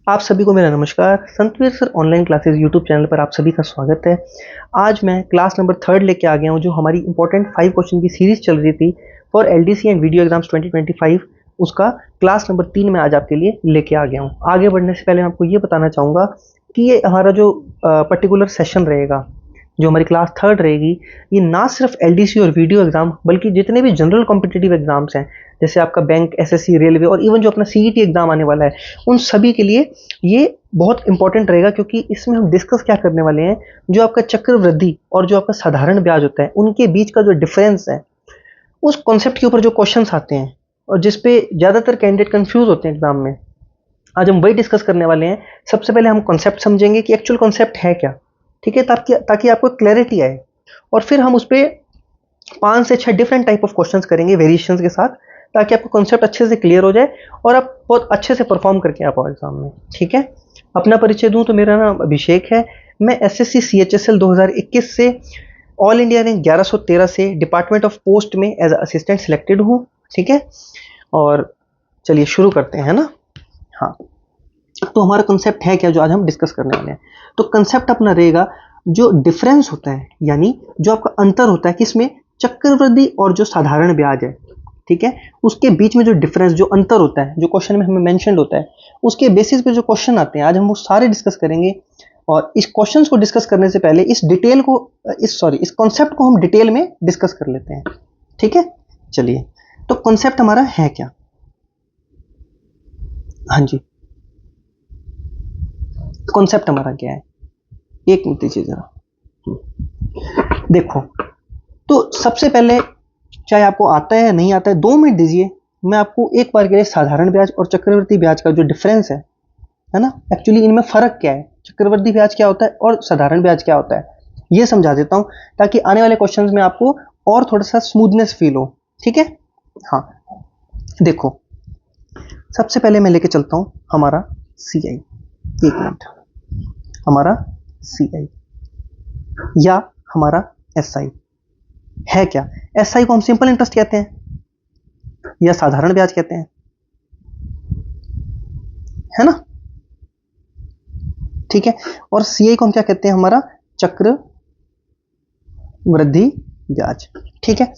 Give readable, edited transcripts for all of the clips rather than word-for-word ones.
आप सभी को मेरा नमस्कार। Santveer sir online classes YouTube channel पर आप सभी का स्वागत है। आज मैं क्लास नंबर 3 लेके आ गया हूँ, जो हमारी इंपॉर्टेंट 5 क्वेश्चन की सीरीज चल रही थी for LDC and video exams 2025। उसका क्लास नंबर 3 में आज आपके लिए लेके आ गया हूँ। आगे बढ़ने से पहले मैं आपको ये बताना चाहूँगा कि ये हमारा जो पर्टिकुलर सेशन रहेगा, जो हमारी क्लास 3 रहेगी, ये ना सिर्फ एलडीसी और वीडियो एग्जाम बल्कि जितने भी जनरल कॉम्पिटिटिव एग्जाम्स हैं, जैसे आपका बैंक, एसएससी, रेलवे और इवन जो अपना सीईटी एग्जाम आने वाला है, उन सभी के लिए ये बहुत इंपॉर्टेंट रहेगा। क्योंकि इसमें हम डिस्कस क्या करने वाले हैं, जो आपका चक्रवृद्धि और जो आपका साधारण ब्याज होता है, उनके बीच का जो डिफरेंस है, उस कॉन्सेप्ट के ऊपर जो क्वेश्चंस आते हैं और जिसपे ज्यादातर कैंडिडेट कंफ्यूज होते हैं एग्जाम में, आज हम वही डिस्कस करने वाले हैं। सबसे पहले हम कॉन्सेप्ट समझेंगे कि एक्चुअल कॉन्सेप्ट है क्या, ठीक है, ताकि ताकि आपको क्लैरिटी आए। और फिर हम उस पर 5 से 6 डिफरेंट टाइप ऑफ क्वेश्चंस करेंगे वेरिएशंस के साथ, ताकि आपको कॉन्सेप्ट अच्छे से क्लियर हो जाए और आप बहुत अच्छे से परफॉर्म करके आ पाओ एग्जाम में। ठीक है, अपना परिचय दूं तो मेरा नाम अभिषेक है। मैं एसएससी सीएचएसएल 2021 से ऑल इंडिया रैंक 1113 से डिपार्टमेंट ऑफ पोस्ट में एज असिस्टेंट सिलेक्टेड हूँ। ठीक है, और चलिए शुरू करते हैं ना। हाँ, तो हमारा कंसेप्ट है क्या जो आज हम डिस्कस करने वाले हैं। तो कंसेप्ट अपना रहेगा, जो डिफरेंस होता है यानी जो आपका अंतर होता है किसमें, चक्रवृद्धि और जो साधारण ब्याज है, ठीक है, उसके बीच में जो डिफरेंस, जो अंतर होता है, जो क्वेश्चन में हमें मेंशन्ड होता है, उसके बेसिस पे जो क्वेश्चन आते हैं आज हम वो सारे डिस्कस करेंगे। और इस क्वेश्चंस को डिस्कस करने से पहले इस कॉन्सेप्ट को हम डिटेल में डिस्कस कर लेते हैं। ठीक है, चलिए, तो कॉन्सेप्ट हमारा है क्या। हाँ जी, कॉन्सेप्ट हमारा क्या है, एक मिनट दीजिए जरा। देखो, तो सबसे पहले, चाहे आपको आता है या नहीं आता है, 2 मिनट दीजिए, मैं आपको एक बार के लिए साधारण ब्याज और चक्रवृद्धि ब्याज का जो डिफरेंस है ना, एक्चुअली इनमें फर्क क्या है, चक्रवृद्धि ब्याज क्या होता है और साधारण ब्याज क्या होता है, ये समझा देता हूं, ताकि आने वाले क्वेश्चंस में आपको और थोड़ा सा स्मूथनेस फील हो। ठीक है, हाँ, देखो, सबसे पहले मैं लेके चलता हूं हमारा सीआई। एक मिनट, हमारा सीआई या हमारा एसआई है क्या। एसआई को हम सिंपल इंटरेस्ट कहते हैं या साधारण ब्याज कहते हैं, है ना, ठीक है। और सीआई को हम क्या कहते हैं, हमारा चक्र वृद्धि ब्याज। ठीक है,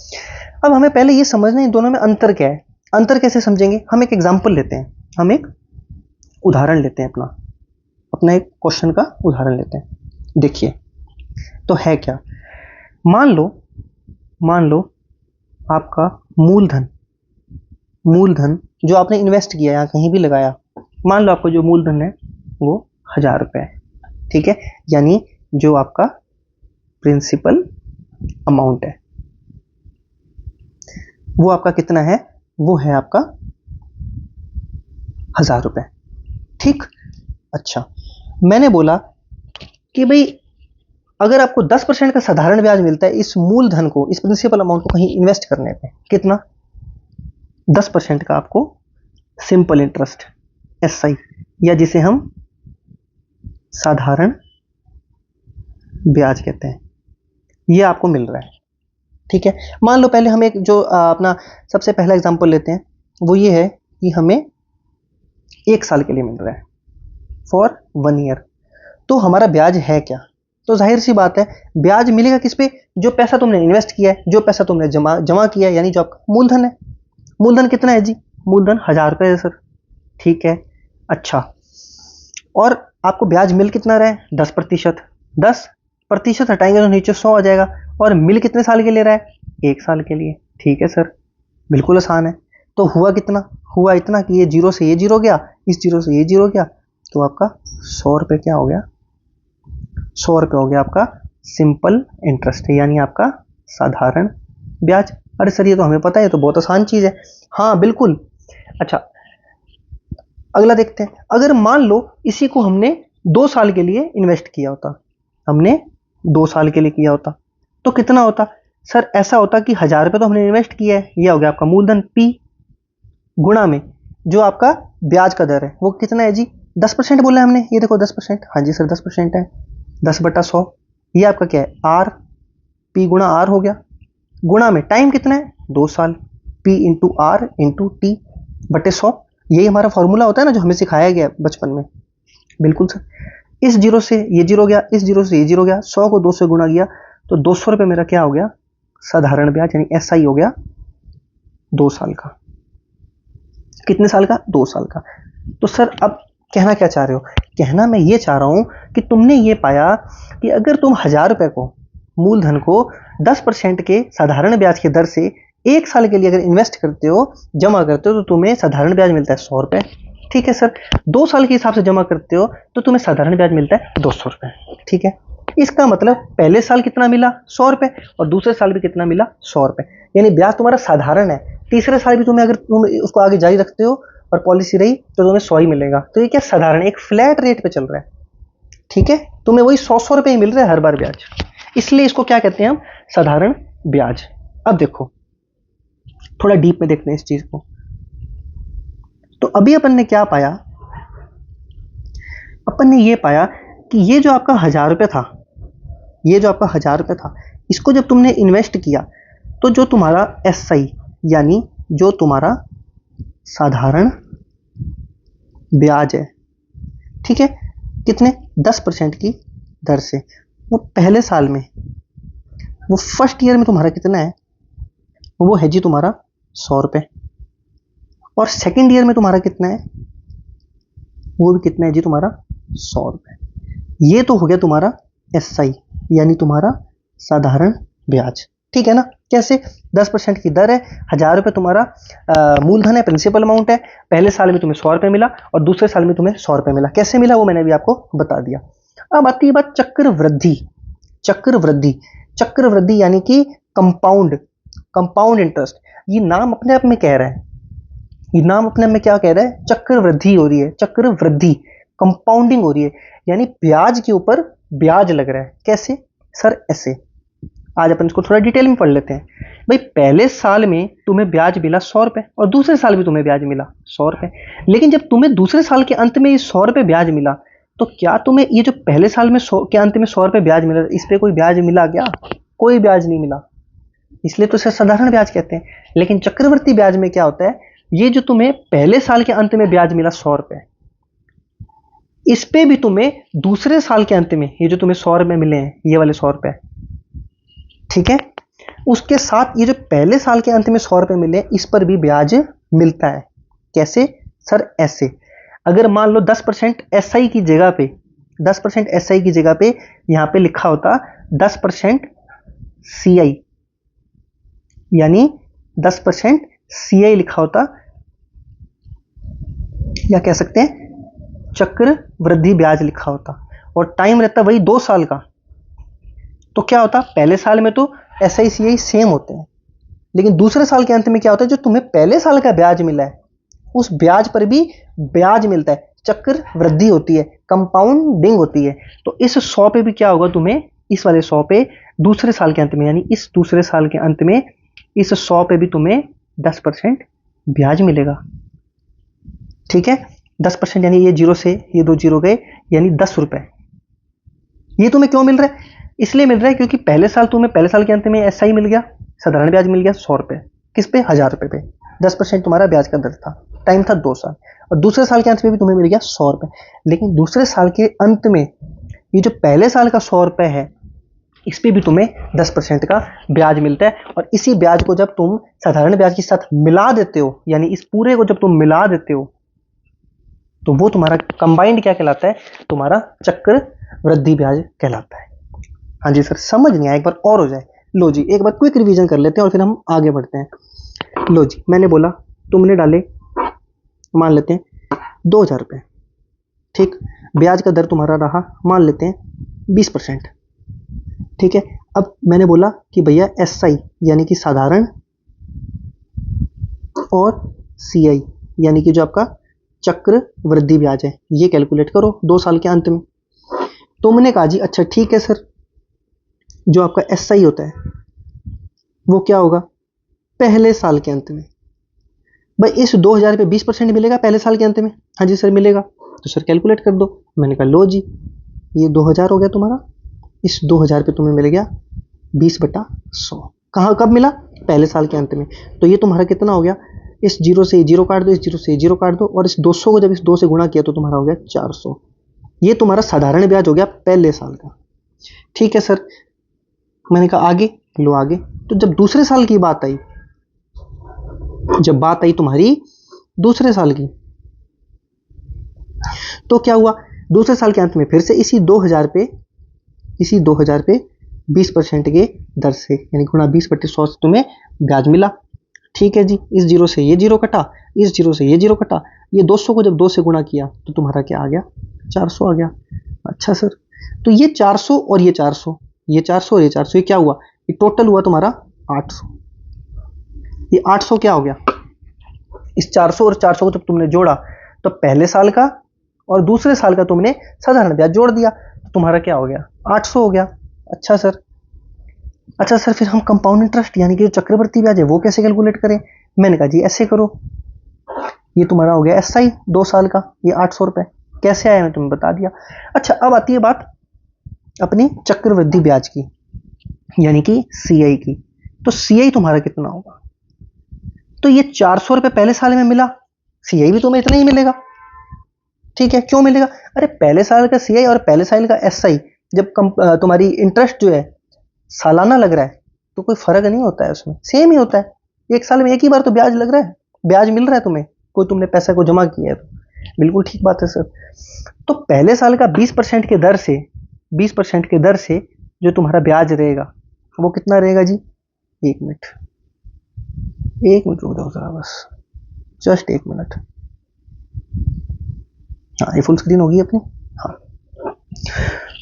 अब हमें पहले ये समझना है इन दोनों में अंतर क्या है। अंतर कैसे समझेंगे, हम एक एग्जांपल लेते हैं, हम एक उदाहरण लेते हैं, अपना एक क्वेश्चन का उदाहरण लेते हैं। देखिए, तो है क्या, मान लो आपका मूलधन जो आपने इन्वेस्ट किया या कहीं भी लगाया, मान लो आपका जो मूलधन है वो 1000 रुपए है। ठीक है, यानी जो आपका प्रिंसिपल अमाउंट है वो आपका कितना है, वो है आपका 1000 रुपए। ठीक, अच्छा, मैंने बोला कि भाई अगर आपको 10% का साधारण ब्याज मिलता है इस मूलधन को, इस प्रिंसिपल अमाउंट को कहीं इन्वेस्ट करने पे, कितना, 10% का आपको सिंपल इंटरेस्ट एसआई, या जिसे हम साधारण ब्याज कहते हैं, ये आपको मिल रहा है। ठीक है, मान लो पहले हम एक जो अपना सबसे पहला एग्जांपल लेते हैं, वो ये है कि हमें 1 साल के लिए मिल रहा है, फॉर 1 ईयर। तो हमारा ब्याज है क्या, तो जाहिर सी बात है ब्याज मिलेगा किस पे, जो पैसा तुमने इन्वेस्ट किया है, जो पैसा तुमने जमा किया है, यानी जो आपका मूलधन है। मूलधन कितना है जी, मूलधन 1000 रुपए है सर। ठीक है, अच्छा, और आपको ब्याज मिल कितना रहा है, 10%। 10% हटाएंगे तो नीचे 100 आ जाएगा। और मिल कितने साल के ले रहा है, 1 साल के लिए। ठीक है सर, बिल्कुल आसान है। तो हुआ कितना, हुआ इतना कि ये जीरो से ये जीरो गया, इस जीरो से ये जीरो गया, तो आपका 100 रुपए क्या हो गया, 100 रुपए हो गया आपका सिंपल इंटरेस्ट, यानी आपका साधारण ब्याज। अरे सर ये तो हमें पता है, ये तो बहुत आसान चीज है। हाँ बिल्कुल, अच्छा, अगला देखते हैं। अगर मान लो इसी को हमने 2 साल के लिए इन्वेस्ट किया होता, हमने 2 साल के लिए किया होता, तो कितना होता सर, ऐसा होता कि 1000 रुपए तो हमने इन्वेस्ट किया है, ये हो गया आपका मूलधन पी, गुणा में जो आपका ब्याज का दर है वो कितना है जी, 10% बोला है हमने, ये देखो 10%, हाँ जी सर 10% है, 10/100, ये आपका क्या है, आर, पी गुणा आर हो गया, गुणा में टाइम कितना है, 2 साल, P into R into T बटे 100। यही हमारा फॉर्मूला होता है ना, जो हमें सिखाया गया बचपन में, बिल्कुल सर। इस जीरो से ये जीरो गया, इस जीरो से ये जीरो गया, 100 को 2 से गुणा किया तो 200 रुपये मेरा क्या हो गया, साधारण ब्याज यानी SI हो गया 2 साल का। कितने साल का? 2 साल का। तो सर अब कहना क्या चाह रहे हो? कहना मैं ये चाह रहा हूं कि तुमने ये पाया कि अगर तुम 1000 रुपए को, मूलधन को 10% के साधारण ब्याज की दर से 1 साल के लिए अगर इन्वेस्ट करते हो, जमा करते हो, तो तुम्हें साधारण ब्याज मिलता है 100 रुपए। ठीक है सर। 2 साल के हिसाब से जमा करते हो तो तुम्हें साधारण ब्याज मिलता है 200 रुपए। ठीक है। इसका मतलब पहले साल कितना मिला? 100 रुपए, और दूसरे साल भी कितना मिला? 100 रुपए। यानी ब्याज तुम्हारा साधारण है। तीसरे साल भी तुम्हें, अगर तुम उसको आगे जारी रखते हो और पॉलिसी रही, तो तुम्हें 100 ही मिलेगा। तो ये क्या साधारण, एक फ्लैट रेट पे चल रहा है। ठीक है। तुम्हें वही 100 रुपए ही मिल रहा है हर बार ब्याज, इसलिए इसको क्या कहते हैं हम? साधारण ब्याज। अब देखो, थोड़ा डीप में देखते हैं इस चीज को। तो अभी अपन ने क्या पाया? अपन ने ये पाया कि ये जो आपका 1000 रुपये था, ये जो आपका 1000 रुपये था, इसको जब तुमने इन्वेस्ट किया तो जो तुम्हारा SI यानी जो तुम्हारा साधारण ब्याज है, ठीक है, कितने? 10% की दर से, वो पहले साल में, वो फर्स्ट ईयर में तुम्हारा कितना है? वो है जी तुम्हारा 100 रुपये। और सेकेंड ईयर में तुम्हारा कितना है? वो भी कितना है जी तुम्हारा? 100 रुपये। ये तो हो गया तुम्हारा SI यानी तुम्हारा साधारण ब्याज। ठीक है ना? कैसे? 10% की दर है, 1000 रुपये तुम्हारा मूलधन है, प्रिंसिपल अमाउंट है। पहले साल में तुम्हें 100 रुपये मिला और दूसरे साल में तुम्हें 100 रुपये मिला। कैसे मिला वो मैंने भी आपको बता दिया। अब आती है बात चक्रवृद्धि। चक्रवृद्धि, चक्रवृद्धि यानी कि कंपाउंड, कंपाउंड इंटरेस्ट। ये नाम अपने आप में कह रहा है, ये नाम अपने में क्या कह रहा है? चक्रवृद्धि हो रही है, चक्रवृद्धि, कंपाउंडिंग हो रही है, यानी ब्याज के ऊपर ब्याज लग रहा है। कैसे सर? ऐसे। आज अपन इसको थोड़ा डिटेल में पढ़ लेते हैं। भाई पहले साल में तुम्हें ब्याज मिला 100 रुपये और दूसरे साल भी तुम्हें ब्याज मिला 100 रुपये, लेकिन जब तुम्हें दूसरे साल के अंत में ये 100 रुपये ब्याज मिला, तो क्या तुम्हें ये जो पहले साल में 100 के अंत में 100 रुपये ब्याज मिला, इस पे कोई ब्याज मिला क्या? कोई ब्याज नहीं मिला, इसलिए तो इसे साधारण ब्याज कहते हैं। लेकिन चक्रवर्ती ब्याज में क्या होता है? ये जो तुम्हें पहले साल के अंत में ब्याज मिला 100 रुपये, इस पे भी तुम्हें दूसरे साल के अंत में ये जो तुम्हें 100 रुपये मिले हैं, ये वाले 100 रुपये, ठीक है, उसके साथ ये जो पहले साल के अंत में 100 रुपये मिले, इस पर भी ब्याज मिलता है। कैसे सर? ऐसे। अगर मान लो 10% SI की जगह पे, 10% SI की जगह पे यहां पे लिखा होता 10% CI, यानी 10% CI लिखा होता, या कह सकते हैं चक्रवृद्धि ब्याज लिखा होता, और टाइम रहता वही 2 साल का, तो क्या होता? पहले साल में तो SI CI सेम होते हैं, लेकिन दूसरे साल के अंत में क्या होता है? जो तुम्हें पहले साल का ब्याज मिला है, उस ब्याज पर भी ब्याज मिलता है, चक्रवृद्धि होती है, कंपाउंडिंग होती है। तो इस 100 पे भी क्या होगा तुम्हें? इस वाले 100 पे दूसरे साल के अंत में, यानी इस दूसरे साल के अंत में इस 100 पे भी तुम्हें 10% ब्याज मिलेगा। ठीक है, 10%, यानी ये जीरो से ये 2 जीरो गए, यानी 10 रुपए। ये तुम्हें क्यों मिल रहा है? इसलिए मिल रहा है क्योंकि पहले साल तुम्हें, पहले साल के अंत में SI मिल गया, साधारण ब्याज मिल गया 100 रुपए। किस पे? 1000 रुपए पे। 10% तुम्हारा ब्याज का दर था, टाइम था 2 साल, और दूसरे साल के अंत में भी तुम्हें मिल गया 100 रुपए। लेकिन दूसरे साल के अंत में ये जो पहले साल का 100 रुपए है, इस पे भी तुम्हें 10% का ब्याज मिलता है। और इसी ब्याज को जब तुम साधारण ब्याज के साथ मिला देते हो, यानी इस पूरे को जब तुम मिला देते हो, तो वो तुम्हारा कंबाइंड क्या कहलाता है? तुम्हारा चक्रवृद्धि ब्याज कहलाता है। हाँ जी सर, समझ नहीं आया, एक बार और हो जाए। लो जी, एक बार क्विक रिवीजन कर लेते हैं और फिर हम आगे बढ़ते हैं। लो जी, मैंने बोला तुमने डाले, मान लेते हैं 2000 रुपये, ठीक, ब्याज का दर तुम्हारा रहा, मान लेते हैं 20%, ठीक है। अब मैंने बोला कि भैया SI यानी कि साधारण और CI यानी कि जो आपका चक्रवृद्धि ब्याज है, ये कैलकुलेट करो 2 साल के अंत में। तुमने कहा जी अच्छा ठीक है सर, जो आपका SI होता है वो क्या होगा? पहले साल के अंत में। भाई इस 2000 पे 20% मिलेगा पहले साल के अंत में? हाँ जी सर मिलेगा। तो सर कैलकुलेट कर दो। मैंने कहा लो जी, ये 2000 हो गया तुम्हारा, इस 2000 पे तुम्हें मिल गया 20/100। कहाँ, कब मिला? पहले साल के अंत में। तो ये तुम्हारा कितना हो गया? इस जीरो से जीरो काट दो, इस जीरो से जीरो काट दो, और इस 200 को जब इस 2 से गुणा किया तो तुम्हारा हो गया 400। ये तुम्हारा साधारण ब्याज हो गया पहले साल का। ठीक है सर, मैंने कहा आगे लो आगे। तो जब दूसरे साल की बात आई, जब बात आई तुम्हारी दूसरे साल की, तो क्या हुआ, दूसरे साल के अंत में फिर से इसी 2000 पे 20% के दर से, यानी गुणा 20/100 से तुम्हें ब्याज मिला। ठीक है जी, इस जीरो से ये जीरो कटा, इस जीरो से ये जीरो कटा, ये 200 को जब 2 से गुणा किया तो तुम्हारा क्या आ गया, 400 आ गया। अच्छा सर, तो ये 400 और ये 400, ये 400 और ये 400, ये क्या हुआ, ये टोटल हुआ तुम्हारा 800। ये 800 क्या हो गया, इस 400 और 400 को जब तुमने जोड़ा तो पहले साल का और दूसरे साल का तुमने साधारण ब्याज जोड़ दिया, तो तुम्हारा क्या हो गया, 800 हो गया। अच्छा सर, अच्छा सर, फिर हम कंपाउंड इंटरेस्ट यानी कि जो चक्रवर्ती ब्याज है वो कैसे कैलकुलेट करें। मैंने कहा जी ऐसे करो, ये तुम्हारा हो गया एसआई 2 साल का, ये 800 रुपए कैसे आया मैं तुम्हें बता दिया। अच्छा, अब आती है बात अपनी चक्रवृद्धि ब्याज की, यानी कि सीआई की। तो सीआई तुम्हारा कितना होगा, तो ये 400 रुपए पहले साल में मिला, सीआई भी तुम्हें इतना ही मिलेगा। ठीक है, क्यों मिलेगा, अरे पहले साल का सीआई और पहले साल का एसआई जब तुम्हारी इंटरेस्ट जो है सालाना लग रहा है तो कोई फर्क नहीं होता है, उसमें सेम ही होता है। एक साल में एक ही बार तो ब्याज लग रहा है, ब्याज मिल रहा है तुम्हें, कोई तुमने पैसा को जमा किया है तो। बिल्कुल ठीक बात है सर। तो पहले साल का 20% के दर से 20% के दर से जो तुम्हारा ब्याज रहेगा वो कितना रहेगा जी, 1 मिनट रुक जाओ जरा, बस जस्ट 1 मिनट। हाँ, ये फुल स्क्रीन होगी अपनी। हाँ,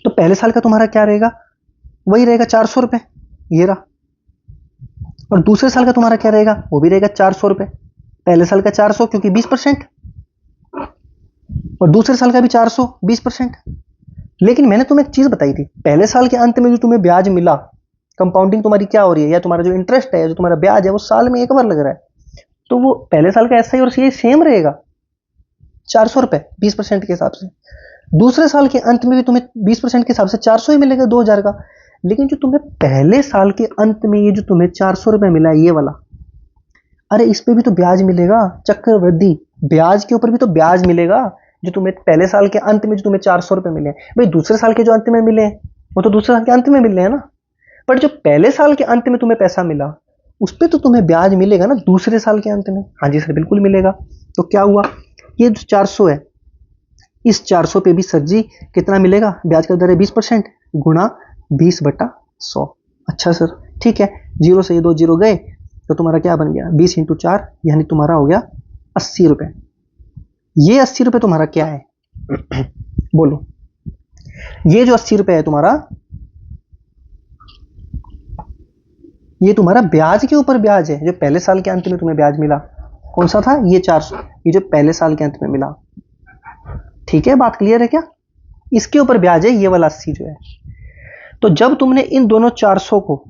तो पहले साल का तुम्हारा क्या रहेगा, वही रहेगा 400 रुपए, ये रहा। और दूसरे साल का तुम्हारा क्या रहेगा, वो भी रहेगा 400 रुपए। पहले साल का 400 क्योंकि 20%, और दूसरे साल का भी 400 20%। लेकिन मैंने तुम्हें एक चीज बताई थी, पहले साल के अंत में जो तुम्हें ब्याज मिला, कंपाउंडिंग तुम्हारी क्या हो रही है, या तुम्हारा जो इंटरेस्ट है, जो तुम्हारा ब्याज है, वो साल में एक बार लग रहा है, तो वो पहले साल का एसआई और सीआई सेम रहेगा, 400 रुपए 20% के हिसाब से। दूसरे साल के अंत में भी तुम्हें 20% के हिसाब से 400 ही मिलेगा 2000 का। लेकिन जो तुम्हें पहले साल के अंत में ये जो तुम्हें 400 रुपए मिला है, ये वाला, अरे इस पे भी तो ब्याज मिलेगा, चक्रवृद्धि ब्याज के ऊपर भी तो ब्याज मिलेगा। जो तुम्हें पहले साल के अंत में जो तुम्हें 400 रुपए मिले, भाई दूसरे साल के जो अंत में मिले वो तो दूसरे साल के अंत में मिल रहे हैं ना, पर जो पहले साल के अंत में तुम्हें पैसा मिला उस पर तो तुम्हें ब्याज मिलेगा ना दूसरे साल के अंत में। हाँ जी सर, बिल्कुल मिलेगा। तो क्या हुआ, ये जो 400 है, इस 400 पे भी सर जी कितना मिलेगा, ब्याज का दर है 20% गुणा 20/100। अच्छा सर, ठीक है, जीरो से ये 2 जीरो गए तो तुम्हारा क्या बन गया, 20 × 4 यानी तुम्हारा हो गया 80 रुपए। ये 80 रुपए तुम्हारा क्या है बोलो, ये जो 80 रुपए है तुम्हारा, ये तुम्हारा ब्याज के ऊपर ब्याज है, जो पहले साल के अंत में तुम्हें ब्याज मिला। कौन सा था, ये 400, ये जो पहले साल के अंत में मिला। ठीक है, बात क्लियर है क्या, इसके ऊपर ब्याज है ये वाला 80 जो है। तो जब तुमने इन दोनों 400 को,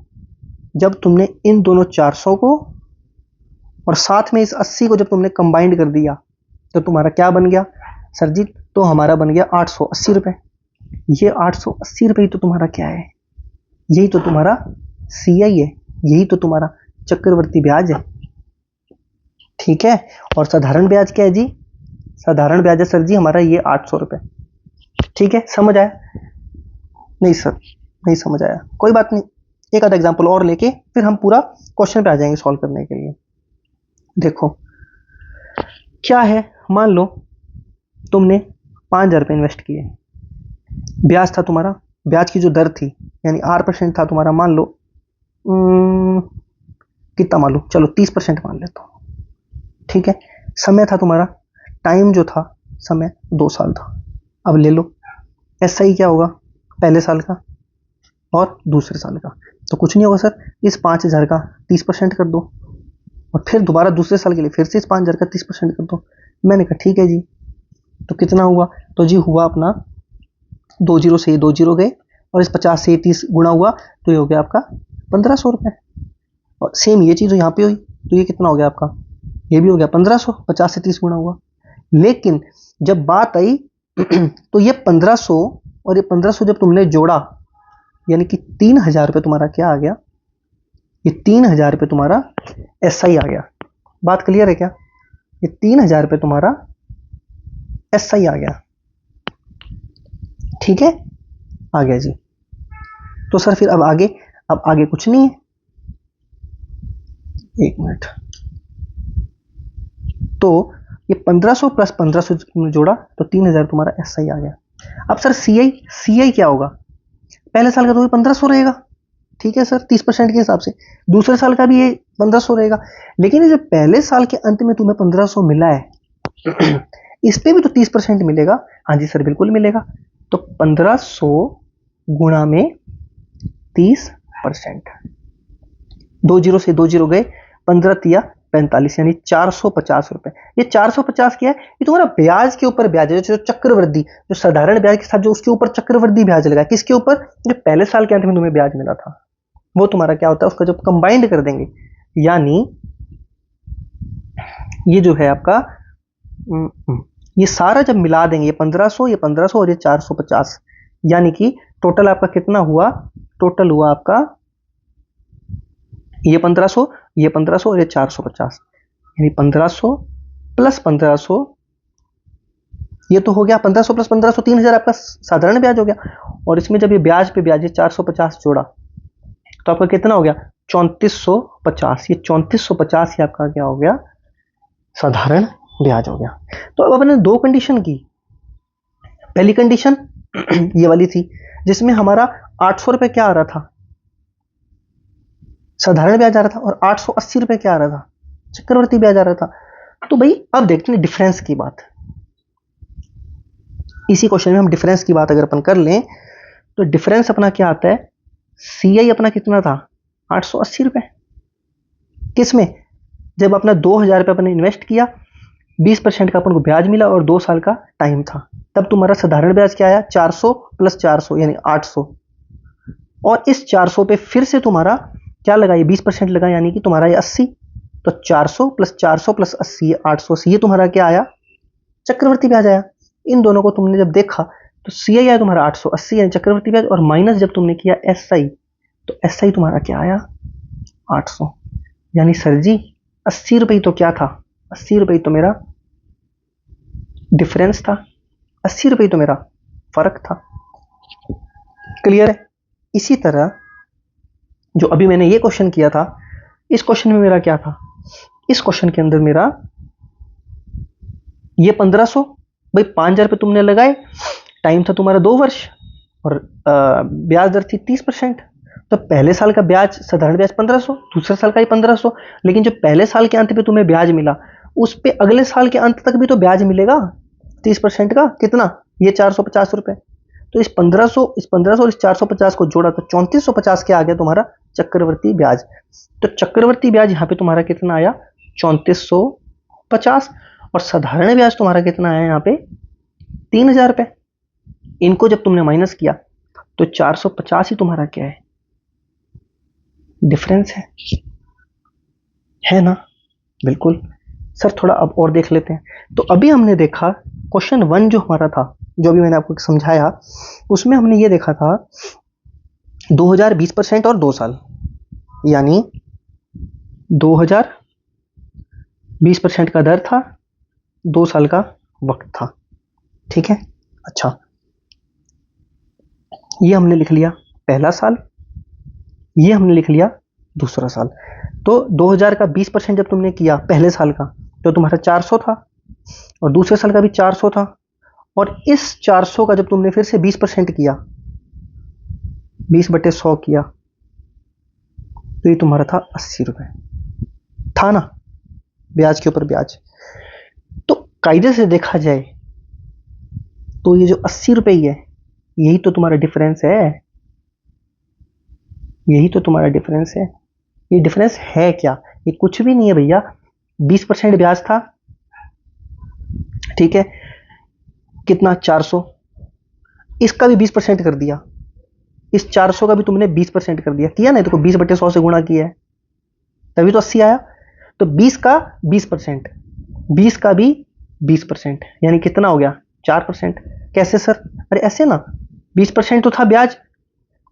जब तुमने इन दोनों 400 को और साथ में इस 80 को जब तुमने कंबाइंड कर दिया तो तुम्हारा क्या बन गया सर जी, तो हमारा बन गया 880 रुपए। ये 880 रुपए तो तुम्हारा क्या है, यही तो तुम्हारा सीआई है, यही तो तुम्हारा चक्रवर्ती ब्याज है। ठीक है, और साधारण ब्याज क्या है जी, साधारण ब्याज है सर जी हमारा ये 800 रुपए। ठीक है, समझ आया, नहीं सर नहीं समझ आया, कोई बात नहीं, एक आधा एग्जांपल और लेके फिर हम पूरा क्वेश्चन पे आ जाएंगे सॉल्व करने के लिए। देखो क्या है, मान लो तुमने 5000 रुपये इन्वेस्ट किए, ब्याज था तुम्हारा, ब्याज की जो दर थी यानी 8% था तुम्हारा, मान लो कितना मान लो, चलो 30% मान लेता हूँ। ठीक है, समय था तुम्हारा, टाइम जो था समय 2 साल था। अब ले लो एसआई क्या होगा, पहले साल का और दूसरे साल का, तो कुछ नहीं होगा सर, इस 5000 का 30% कर दो और फिर दोबारा दूसरे साल के लिए फिर से इस 5000 का 30% कर दो। मैंने कहा ठीक है जी, तो कितना हुआ, तो जी हुआ अपना 2 जीरो से ये 2 जीरो गए और इस 50 से 30 गुणा हुआ तो ये हो गया आपका 1500 रुपये। और सेम ये चीज़ यहाँ पे हुई तो ये कितना हो गया आपका, ये भी हो गया 1500, 50 से 30 गुणा हुआ। लेकिन जब बात आई तो ये 1500 और ये 1500 जब तुमने जोड़ा यानी कि 3000 रुपये तुम्हारा क्या आ गया, ये 3000 रुपये तुम्हारा एसआई आ गया। बात क्लियर है क्या, ये 3000 रुपये तुम्हारा एसआई आ गया। ठीक है, आ गया जी। तो सर फिर अब आगे कुछ नहीं है। एक मिनट, तो ये 1500 प्लस 1500 जोड़ा तो 3000 तुम्हारा एसआई आ गया। अब सर सीआई क्या होगा? पहले साल का तो 1500 रहेगा, ठीक है सर, 30% के हिसाब से। दूसरे साल का भी ये 1500 रहेगा, लेकिन ये जो पहले साल के अंत में तुम्हें 1500 मिला है इस पे भी तो 30% मिलेगा। हाँ जी सर, बिल्कुल मिलेगा। तो 1500 गुणा में 30%, 20 से 20 गए, 15 तिया 45, यानी 450 रुपए। ये 450 क्या है? ये तुम्हारा ब्याज के ऊपर ब्याज है, जो चक्रवृद्धि, जो साधारण ब्याज के साथ जो उसके ऊपर चक्रवृद्धि ब्याज लगा, किसके ऊपर? जो पहले साल के अंत में तुम्हें ब्याज मिला था, वो तुम्हारा क्या होता है, उसका जब कंबाइंड कर देंगे, यानी ये जो है आपका ये सारा जब मिला देंगे, ये 1500 और ये 450, यानी कि टोटल आपका कितना हुआ? टोटल हुआ आपका ये 1500 और ये 450, यानी 1500 प्लस 1500, ये तो हो गया 1500 प्लस 1500, 3000 आपका साधारण ब्याज हो गया। और इसमें जब ये ब्याज पे ब्याज, ये 450 जोड़ा, तो आपका कितना हो गया? 3450। ये 3450 ही आपका क्या हो गया? साधारण ब्याज हो गया। तो अब अपने दो कंडीशन की। पहली कंडीशन ये वाली थी, जिसमें हमारा 800 रुपए क्या आ रहा था? साधारण ब्याज आ रहा था, और 880 रुपए क्या आ रहा था? चक्रवर्ती ब्याज आ रहा था। तो भाई अब देखते हैं डिफरेंस की बात। इसी क्वेश्चन में हम डिफरेंस की बात अगर अपन कर लें, तो डिफरेंस अपना क्या आता है? सीआई अपना कितना था? 880 रुपए। किसमें? जब अपना 2000 रुपए अपने इन्वेस्ट किया, 20% का अपन को ब्याज मिला और 2 साल का टाइम था, तब तुम्हारा साधारण ब्याज क्या आया? 400 प्लस 400 यानी 800। और इस 400 पे फिर से तुम्हारा क्या लगा? ये 20% लगा, यानी कि तुम्हारा ये 80। तो 400 प्लस 80, 800 ये तुम्हारा क्या आया? चक्रवर्ती ब्याज आया। इन दोनों को तुमने जब देखा तो सीआई आया तुम्हारा 880 यानी चक्रवर्ती ब्याज, और माइनस जब तुमने किया एसआई, तो एसआई तुम्हारा क्या आया? 800। यानी सर जी 80 रुपये तो क्या था? 80 रुपये तो मेरा डिफरेंस था, 80 रुपये तो मेरा फर्क था। क्लियर है? इसी तरह जो अभी मैंने ये क्वेश्चन किया था, इस क्वेश्चन में मेरा क्या था? इस क्वेश्चन के अंदर मेरा ये 1500, भाई 5000 रुपये तुमने लगाए, टाइम था तुम्हारा 2 वर्ष, और ब्याज दर थी 30%। तो पहले साल का ब्याज, साधारण ब्याज 1500, दूसरे साल का ही 1500, लेकिन जो पहले साल के अंत पे तुम्हें ब्याज मिला, उस पे अगले साल के अंत तक भी तो ब्याज मिलेगा 30% का। कितना? ये 450 रुपए। तो इस 1500 और इस 450 को जोड़ा तो 3450 के आ गया तुम्हारा चक्रवर्ती ब्याज। तो चक्रवर्ती ब्याज यहाँ पे तुम्हारा कितना आया? 3450। और साधारण ब्याज तुम्हारा कितना आया यहाँ पे? 3000 रुपए। इनको जब तुमने माइनस किया तो 450 ही तुम्हारा क्या है? डिफरेंस है ना? बिल्कुल। सर थोड़ा अब और देख लेते हैं। तो अभी हमने देखा क्वेश्चन 1 जो हमारा था, जो अभी मैंने आपको समझाया, उसमें हमने ये देखा था 2000 20% और 2 साल, यानी 2000 20% का दर था, 2 साल का वक्त था। ठीक है, अच्छा, ये हमने लिख लिया पहला साल, ये हमने लिख लिया दूसरा साल। तो 2000 का 20% जब तुमने किया पहले साल का, तो तुम्हारा 400 था, और दूसरे साल का भी 400 था, और इस 400 का जब तुमने फिर से 20% किया, 20/100 किया, तो ये तुम्हारा था 80 रुपए। था ना? ब्याज के ऊपर ब्याज। तो कायदे से देखा जाए तो ये जो 80 रुपए ही है, यही तो तुम्हारा डिफरेंस है। यही तो तुम्हारा डिफरेंस है। ये डिफरेंस है क्या? ये कुछ भी नहीं है भैया। 20% ब्याज था, ठीक है, कितना? 400। इसका भी 20% कर दिया, इस 400 का भी तुमने 20% कर दिया, किया ना? देखो 20/100 से गुणा किया है, तभी तो 80 आया। तो 20 का 20%, 20 का भी 20%, यानी कितना हो गया? 4%। कैसे सर? अरे ऐसे ना, 20% तो था ब्याज,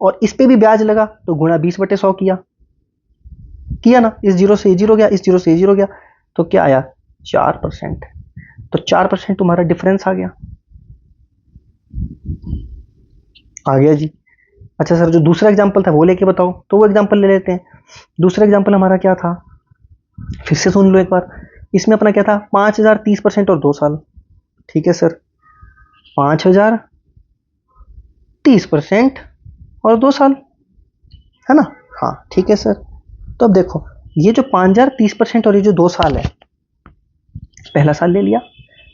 और इस पे भी ब्याज लगा, तो गुणा 20/100 किया ना? इस जीरो से ये जीरो गया, इस जीरो से ये जीरो गया, तो क्या आया? 4%। तो 4% तुम्हारा डिफरेंस आ गया। आ गया जी। अच्छा सर, जो दूसरा एग्जाम्पल था वो लेके बताओ, तो वो एग्जाम्पल ले लेते हैं। दूसरा एग्जाम्पल हमारा क्या था, फिर से सुन लो एक बार। इसमें अपना क्या था, 5,000 30% और 2 साल। ठीक है सर, 5,000 30% और 2 साल, है ना। हाँ ठीक है सर। तो अब देखो, ये जो 5,000 30% और ये जो 2 साल है, पहला साल ले लिया,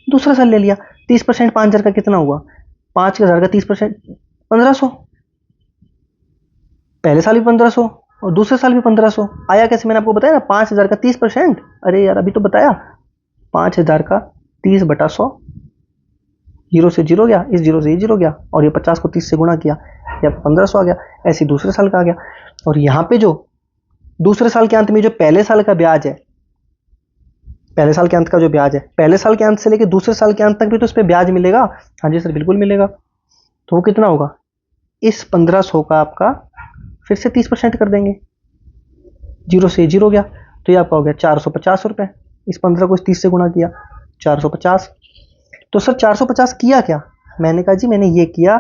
दूसरा साल ले लिया। 30% 5,000 का कितना हुआ, 5,000 का 30% 1,500। पहले साल भी 1,500 और दूसरे साल भी 1,500 आया। कैसे, मैंने आपको बताया ना, 5,000 का 30%। अरे यार अभी तो बताया, 5,000 का 30/100, जीरो से जीरो गया, इस जीरो से ये जीरो गया, और ये 50 को 30 से गुणा किया, या 1,500 आ गया। ऐसे दूसरे साल का आ गया। और यहाँ पे जो दूसरे साल के अंत में जो पहले साल का ब्याज है, पहले साल के अंत का जो ब्याज है, पहले साल के अंत से लेकर दूसरे साल के अंत तक भी तो उस पर ब्याज मिलेगा। हाँ जी सर, बिल्कुल मिलेगा। तो वो कितना होगा, इस 1,500 का आपका फिर से 30% कर देंगे, जीरो से जीरो गया, तो ये आपका हो गया 450 रुपये। इस 15 को इस 30 से गुणा किया, 450। तो सर 450 किया क्या, मैंने कहा जी मैंने ये किया,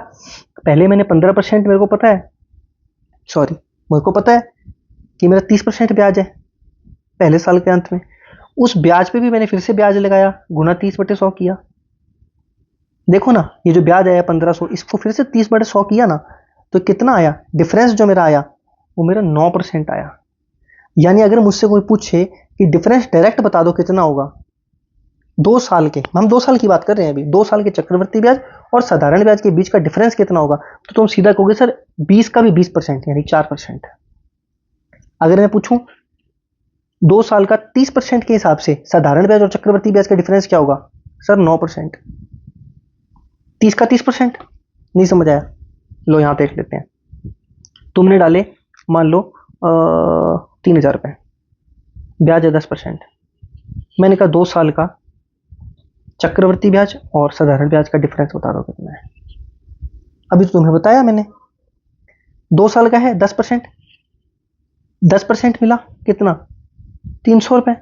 पहले मैंने 15%, मेरे को पता है, सॉरी, मेरे को पता है कि मेरा 30% ब्याज है पहले साल के अंत में। उस ब्याज पे भी मैंने फिर से ब्याज लगाया, गुना 30/100 किया। देखो ना, ये जो ब्याज आया 1,500, इसको फिर से 30/100 किया ना, तो कितना आया, डिफरेंस जो मेरा आया वो मेरा 9% आया। यानी अगर मुझसे कोई पूछे कि डिफरेंस डायरेक्ट बता दो कितना होगा, 2 साल के, हम 2 साल की बात कर रहे हैं अभी, 2 साल के चक्रवृद्धि ब्याज और साधारण ब्याज के बीच का डिफरेंस कितना होगा, तो तुम सीधा कहोगे सर 20 का भी 20%, यानी 4%। अगर मैं पूछूं 2 साल का 30% के हिसाब से साधारण ब्याज और चक्रवृद्धि ब्याज का डिफरेंस क्या होगा, सर 9%। 30 का 30%, नहीं समझ आया, लो यहां देख लेते हैं। तुमने डाले, मान लो 3,000 रुपए, ब्याज है 10%। मैंने कहा 2 साल का चक्रवृद्धि ब्याज और साधारण ब्याज का डिफरेंस बता दो कितना है। अभी तो तुम्हें बताया मैंने, 2 साल का है 10%, 10% मिला कितना, 300 रुपए।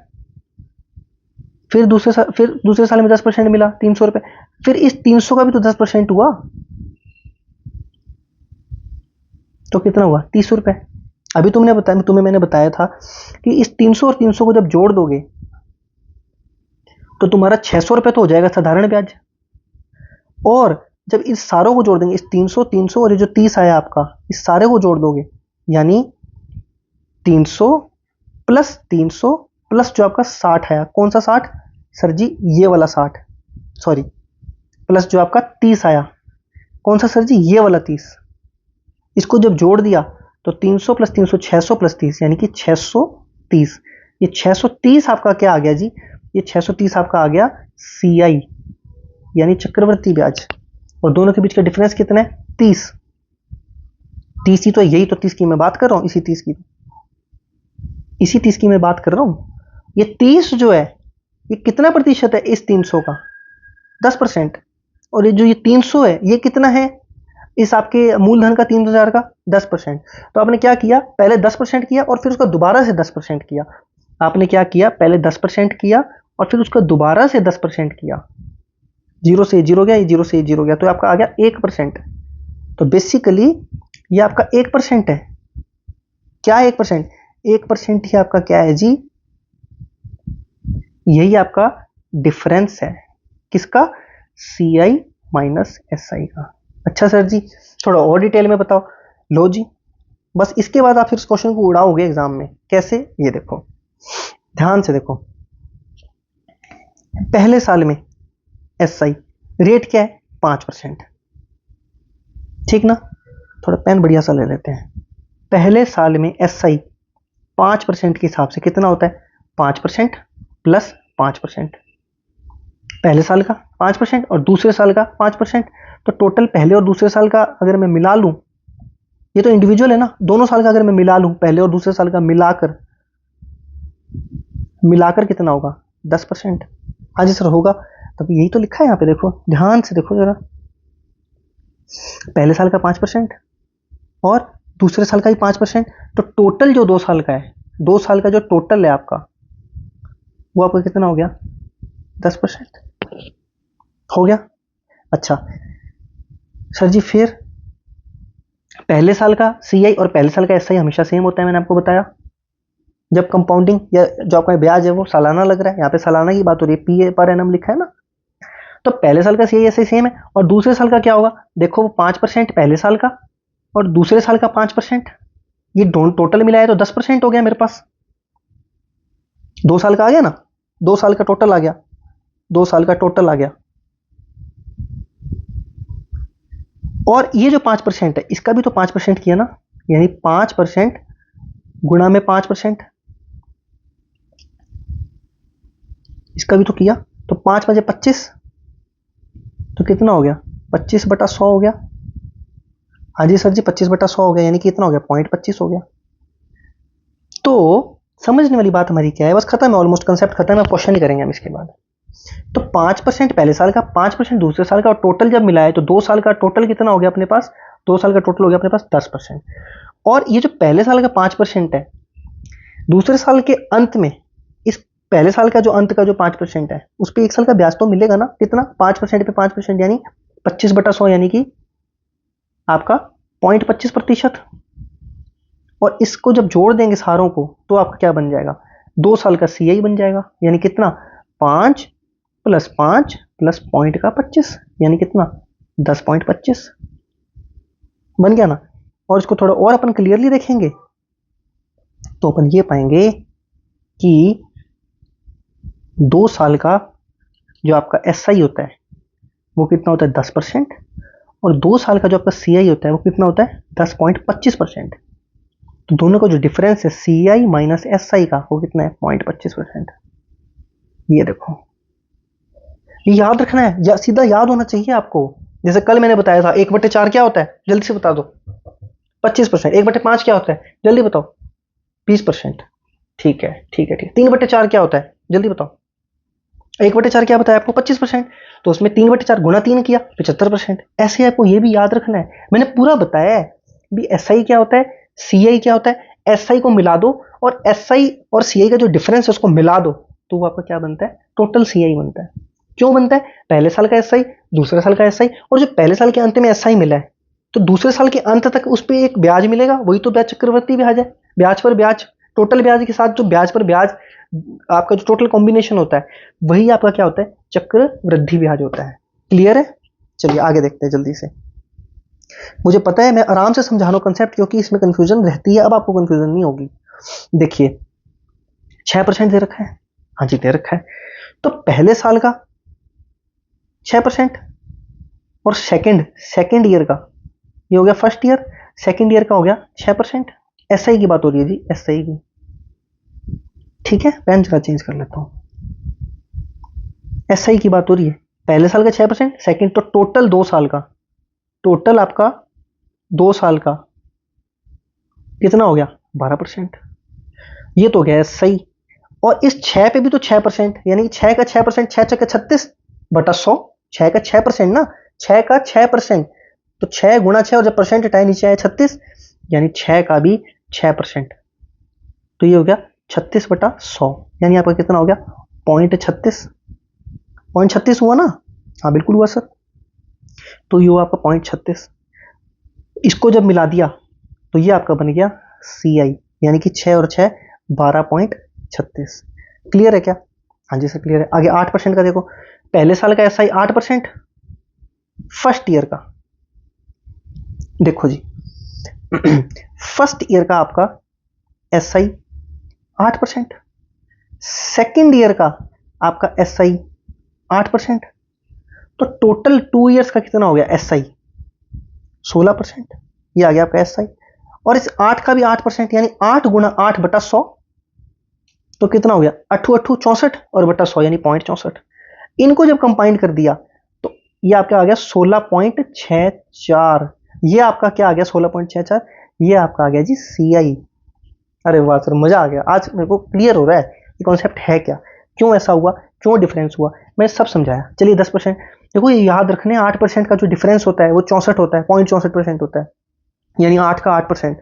फिर दूसरे साल में 10% मिला, 300 रुपए। फिर इस 300 का भी तो 10% हुआ, तो कितना हुआ, 30 रुपए। अभी मैंने बताया था कि इस 300 और 300 को जब जोड़ दोगे तो तुम्हारा 600 रुपए तो हो जाएगा साधारण ब्याज। और जब इस सारों को जोड़ देंगे, इस 300 300 और ये जो 30 आया आपका, इस सारे को जोड़ दोगे, यानी 300 प्लस 300 प्लस जो आपका 60 आया, कौन सा 60, सर जी ये वाला 60, सॉरी, प्लस जो आपका 30 आया, कौन सा सर जी, ये वाला 30। इसको जब जोड़ दिया तो 300 प्लस 300 600 प्लस 30, यानी कि 630। ये 630 आपका क्या आ गया जी, ये 630 आपका आ गया CI, यानी चक्रवृद्धि ब्याज। और दोनों के बीच का डिफरेंस कितना है, 30। 30 ही तो, यही तो 30 की मैं बात कर रहा हूं, इसी 30 की मैं बात कर रहा हूं। ये 30 जो है, ये कितना प्रतिशत है इस 300 का, 10%। और ये जो ये 300 है, ये कितना है इस आपके मूलधन का, 3,000 का 10%। तो आपने क्या किया, पहले 10% किया और फिर उसका दोबारा से 10% किया। आपने क्या किया, पहले 10% किया और फिर उसका दोबारा से 10% किया, जीरो से जीरो गया, ये जीरो से जीरो गया, तो आपका आ गया 1%। तो बेसिकली ये आपका 1% है। क्या 1%, 1% ही आपका क्या है जी, यही आपका डिफरेंस है, किसका, CI माइनस SI का। अच्छा सर जी, थोड़ा और डिटेल में बताओ। लो जी, बस इसके बाद आप फिर इस क्वेश्चन को उड़ाओगे एग्जाम में, कैसे, ये देखो, ध्यान से देखो। पहले साल में SI रेट क्या है, 5%, ठीक ना। थोड़ा पेन बढ़िया सा ले लेते हैं। पहले साल में SI 5% के हिसाब से कितना होता है, 5% प्लस 5%, पहले साल का 5% और दूसरे साल का 5%। तो टोटल पहले और दूसरे साल का अगर मैं मिला लूं, ये तो इंडिविजुअल है ना, दोनों साल का अगर मैं मिला लूं, पहले और दूसरे साल का मिलाकर, मिलाकर कितना होगा, 10%। हाँ जी सर होगा, तब यही तो लिखा है यहाँ पे, देखो ध्यान से देखो जरा, पहले साल का 5% और दूसरे साल का ही 5%, तो टोटल जो 2 साल का है, 2 साल का जो टोटल है आपका, वो आपका कितना हो गया, 10% हो गया। अच्छा सर जी, फिर पहले साल का सीआई और पहले साल का एसआई हमेशा सेम होता है, मैंने आपको बताया। जब कंपाउंडिंग या जो आपका ब्याज है वो सालाना लग रहा है, यहाँ पे सालाना की बात हो रही है, पी पर एनम लिखा है ना, तो पहले साल का सीआई एसआई सेम है। और दूसरे साल का क्या होगा, देखो वो 5% पहले साल का और दूसरे साल का 5%, ये टोटल मिलाया तो 10% हो गया मेरे पास। 2 साल का आ गया ना, 2 साल का टोटल आ गया, 2 साल का टोटल आ गया। और ये जो 5% है इसका भी तो 5% किया ना, यानी 5% गुणा में 5%, इसका भी तो किया, तो 5×5 = 25, तो कितना हो गया, 25/100 हो गया। हाँ जी सर जी, 25/100 हो गया, यानी कि कितना हो गया, 0.25 हो गया। तो समझने वाली बात हमारी क्या है, बस खत्म है, ऑलमोस्ट कंसेप्ट खत्म है, क्वेश्चन ही करेंगे हम इसके बाद। तो 5% पहले साल का, 5% दूसरे साल का, और टोटल जब मिलाए तो 2 साल का टोटल कितना हो गया अपने पास, 2 साल का टोटल हो गया अपने पास 10%। और ये जो पहले साल का 5% है, दूसरे साल के अंत में इस पहले साल का जो अंत का जो 5% है उस पर 1 साल का ब्याज तो मिलेगा ना, कितना, 5% पे 5%, यानी 25/100, यानी कि आपका 0.25%। और इसको जब जोड़ देंगे सारों को तो आपका क्या बन जाएगा, 2 साल का सीआई बन जाएगा, यानी कितना, 5 + 5 + 0.25, यानी कितना, 10.25 बन गया ना। और इसको थोड़ा और अपन क्लियरली देखेंगे तो अपन ये पाएंगे कि 2 साल का जो आपका एसआई होता है वो कितना होता है, 10%, और 2 साल का जो आपका सीआई होता है वो कितना होता है, 10.25%। तो दोनों का जो डिफरेंस है सीआई माइनस एसआई का वो कितना है, 0.25%। ये देखो, ये याद रखना है या सीधा याद होना चाहिए आपको। जैसे कल मैंने बताया था 1/4 क्या होता है, जल्दी से बता दो, 25%। 1/5 क्या होता है, जल्दी बताओ, 20%। ठीक है ठीक है ठीक है। 3/4 क्या होता है, जल्दी बताओ, 1/4 क्या बताया आपको, 25%। तो उसमें 3/4 गुणा 3 किया, 75%। ऐसे आपको ये भी याद रखना है, मैंने पूरा बताया है भी एसआई क्या होता है, सीआई क्या होता है, एसआई को मिला दो और एसआई और सीआई का जो डिफरेंस है उसको मिला दो, तो वो आपका क्या बनता है, टोटल सीआई बनता है। क्यों बनता है, पहले साल का एसआई, दूसरे साल का एसआई, और जो पहले साल के अंत में एसआई मिला है तो दूसरे साल के अंत तक उस पर एक ब्याज मिलेगा, वही तो ब्याज चक्रवर्ती ब्याज है, ब्याज पर ब्याज, टोटल ब्याज के साथ जो ब्याज पर ब्याज आपका जो टोटल कॉम्बिनेशन होता है वही आपका क्या होता है, चक्र वृद्धि ब्याज होता है। क्लियर है, चलिए आगे देखते हैं जल्दी से। मुझे पता है मैं आराम से समझा रहा हूं कंसेप्ट, क्योंकि इसमें कंफ्यूजन रहती है, अब आपको कंफ्यूजन नहीं होगी। देखिए 6% दे रखा है, हाँ जी दे रखा है, तो पहले साल का 6% और सेकंड ईयर का, ये हो गया फर्स्ट ईयर, सेकंड ईयर का हो गया 6%। एसआई की बात हो रही है जी, एसआई की, ठीक है, पेन जरा चेंज कर लेता हूं। एसआई की बात हो रही है, पहले साल का 6%, सेकंड, तो टोटल 2 साल का, टोटल आपका 2 साल का कितना हो गया, 12%। ये तो गया सही। और इस 6 पे भी तो 6%, यानी 6 का 6%, 6×6 = 36/100, 6 का 6% ना, 6 का 6%, तो 6 × 6, और जब परसेंट हटाए नीचे आए 36, यानी 6 का भी 6%, तो ये हो गया 36/100, यानी आपका कितना हो गया, 0.36, 0.36 हुआ ना, हाँ बिल्कुल हुआ सर। तो ये हुआ आपका 0.36, इसको जब मिला दिया तो ये आपका बन गया सी आई, यानी कि 6 और 6 12.36। क्लियर है क्या, हाँ जी सर क्लियर है। आगे 8% का देखो, पहले साल का एसआई 8%, फर्स्ट ईयर का देखो जी फर्स्ट ईयर का आपका एसआई 8%, सेकेंड ईयर का आपका एसआई 8%, तो टोटल 2 ईयर्स का कितना हो गया एसआई 16%, ये आ गया आपका एसआई। और इस 8 का भी 8%, यानी 8 × 8/100, तो कितना हो गया, 8 8 64 और बटा 100, यानी 0.64। इनको जब कंबाइन कर दिया तो ये आपका आ गया 16.64, ये आपका क्या आ गया 16.64, ये आपका आ गया जी सीआई। अरे वाह सर, मजा आ गया, आज मेरे को क्लियर हो रहा है ये कॉन्सेप्ट है क्या, क्यों ऐसा हुआ, क्यों डिफरेंस हुआ, मैं सब समझाया। चलिए 10%, देखो ये याद रखने, 8% का जो डिफरेंस होता है वो 64 होता है, 0.64% होता है, यानी 8 का 8%।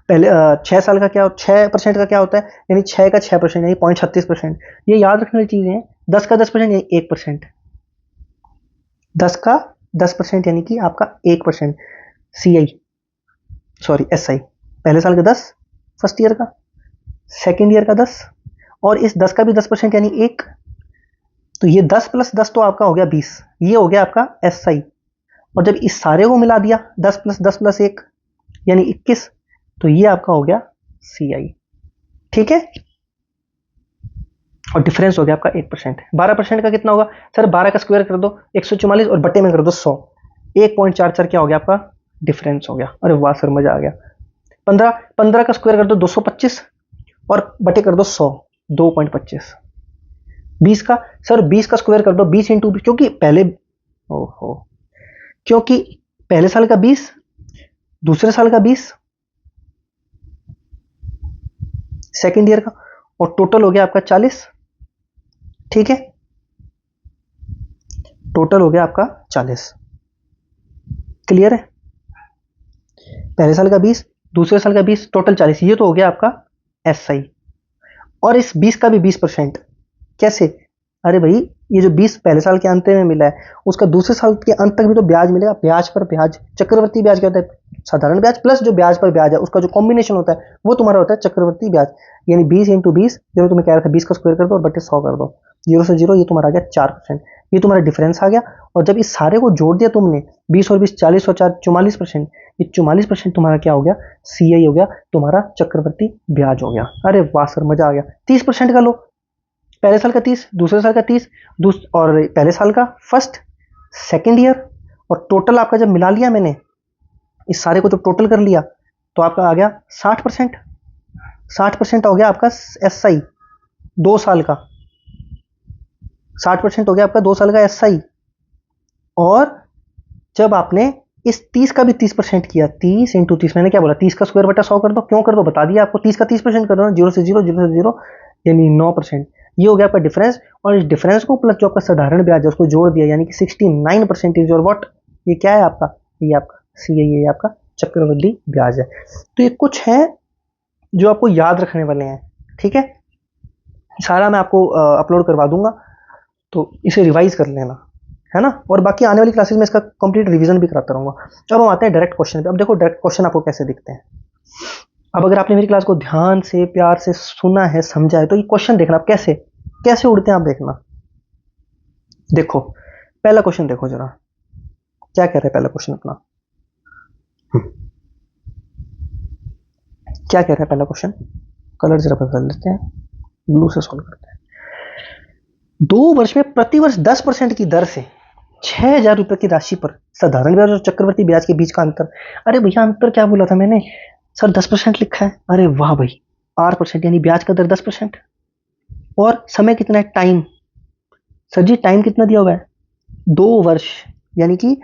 पहले 6 साल का क्या, 6% का क्या होता है, यानी 6 का 6%, यानी 0.36%। ये याद रखने वाली चीजें हैं। 10 का 10%, यानी 1%, 10 का 10%, यानी कि आपका 1% सीआई। सॉरी SI, पहले साल का 10 फर्स्ट ईयर का, सेकेंड ईयर का 10, और इस 10 का भी 10% यानी 1। तो ये 10 + 10 तो आपका हो गया 20, ये हो गया आपका SI। और जब इस सारे को मिला दिया 10 + 10 + 1 यानी 21, तो ये आपका हो गया CI। ठीक है, और डिफरेंस हो गया आपका 1%। 12% का कितना होगा सर? 12 का स्क्वायर कर दो 144 और बटे में कर दो 100, 1.44 क्या हो गया आपका? डिफरेंस हो गया। अरे वाह सर, मजा आ गया। 15 का स्क्वायर कर दो 225 और बटे कर दो 100, 2.25। 20 का सर, 20 का स्क्वायर कर दो 20 इंटू, क्योंकि पहले, ओहो, क्योंकि पहले साल का 20, दूसरे साल का 20, सेकेंड ईयर का, और टोटल हो गया आपका 40। ठीक है, टोटल हो गया आपका 40। क्लियर है? पहले साल का 20, दूसरे साल का 20, टोटल 40, ये तो हो गया आपका SI। और इस 20 का भी 20%। कैसे? अरे भाई, ये जो 20 पहले साल के अंत में मिला है, उसका दूसरे साल के अंत तक भी तो ब्याज मिलेगा। ब्याज पर ब्याज, चक्रवर्ती ब्याज क्या होता है? साधारण ब्याज प्लस जो ब्याज पर ब्याज है, उसका जो कॉम्बिनेशन होता है वो तुम्हारा होता है चक्रवर्ती ब्याज। यानी 20 × 20, जो तुम्हें कह रहा था 20 का स्क्वायर कर दो और बटे 100 कर दो, 0 से 0, ये तुम्हारा आ गया 4%। ये तुम्हारा डिफरेंस आ गया। और जब इस सारे को जोड़ दिया तुमने, 20 और 20, 40 और 4, 44%, ये 44% तुम्हारा क्या हो गया? CI हो गया, तुम्हारा चक्रवर्ती ब्याज हो गया। अरे वाह सर, मजा आ गया। 30% का लो, पहले साल का 30, दूसरे साल का 30, और पहले साल का फर्स्ट, सेकेंड ईयर, और टोटल आपका जब मिला लिया मैंने, इस सारे को जब टोटल कर लिया, तो आपका आ गया 60%। 60% हो गया आपका SI 2 साल का, 60% हो गया आपका 2 साल का SI। और जब आपने इस 30 का भी 30% किया, 30 × 30, मैंने क्या बोला? 30 का स्क्वायर बटा 100 कर दो। क्यों कर दो? बता दिया आपको। 30 का 30% कर दो, 0 से 0, 0 से 0, यानी 9%। ये हो गया आपका डिफरेंस। और इस डिफरेंस को प्लस जो आपका साधारण ब्याज है उसको जोड़ दिया, यानी कि 69% और व्हाट, ये क्या है आपका? ये आपका CI, ये आपका चक्रवृद्धि ब्याज है। तो ये कुछ है जो आपको याद रखने वाले हैं। ठीक है, सारा मैं आपको अपलोड करवा दूंगा, तो इसे रिवाइज कर लेना, है ना। और बाकी आने वाली क्लासेस में इसका कंप्लीट रिवीजन भी कराता रहूंगा। अब हम आते हैं डायरेक्ट क्वेश्चन पे। अब देखो डायरेक्ट क्वेश्चन आपको कैसे दिखते हैं। अब अगर आपने मेरी क्लास को ध्यान से, प्यार से सुना है, समझा है, तो ये क्वेश्चन देखना आप कैसे कैसे उड़ते हैं, आप देखना। देखो पहला क्वेश्चन, देखो जरा क्या कह रहा है पहला क्वेश्चन अपना। क्या कह रहा है पहला क्वेश्चन? कलर जरा बदल लेते हैं, ब्लू से सॉल्व करते हैं। 2 वर्ष में प्रतिवर्ष 10% की दर से 6,000 रुपए की राशि पर साधारण ब्याज और चक्रवर्ती ब्याज के बीच का अंतर। अरे भैया, अंतर क्या बोला था मैंने सर? 10% लिखा है। अरे वाह भाई, 8%, यानी ब्याज का दर 10%। और समय कितना है? टाइम। सर जी टाइम कितना दिया हुआ है? 2 वर्ष, यानी कि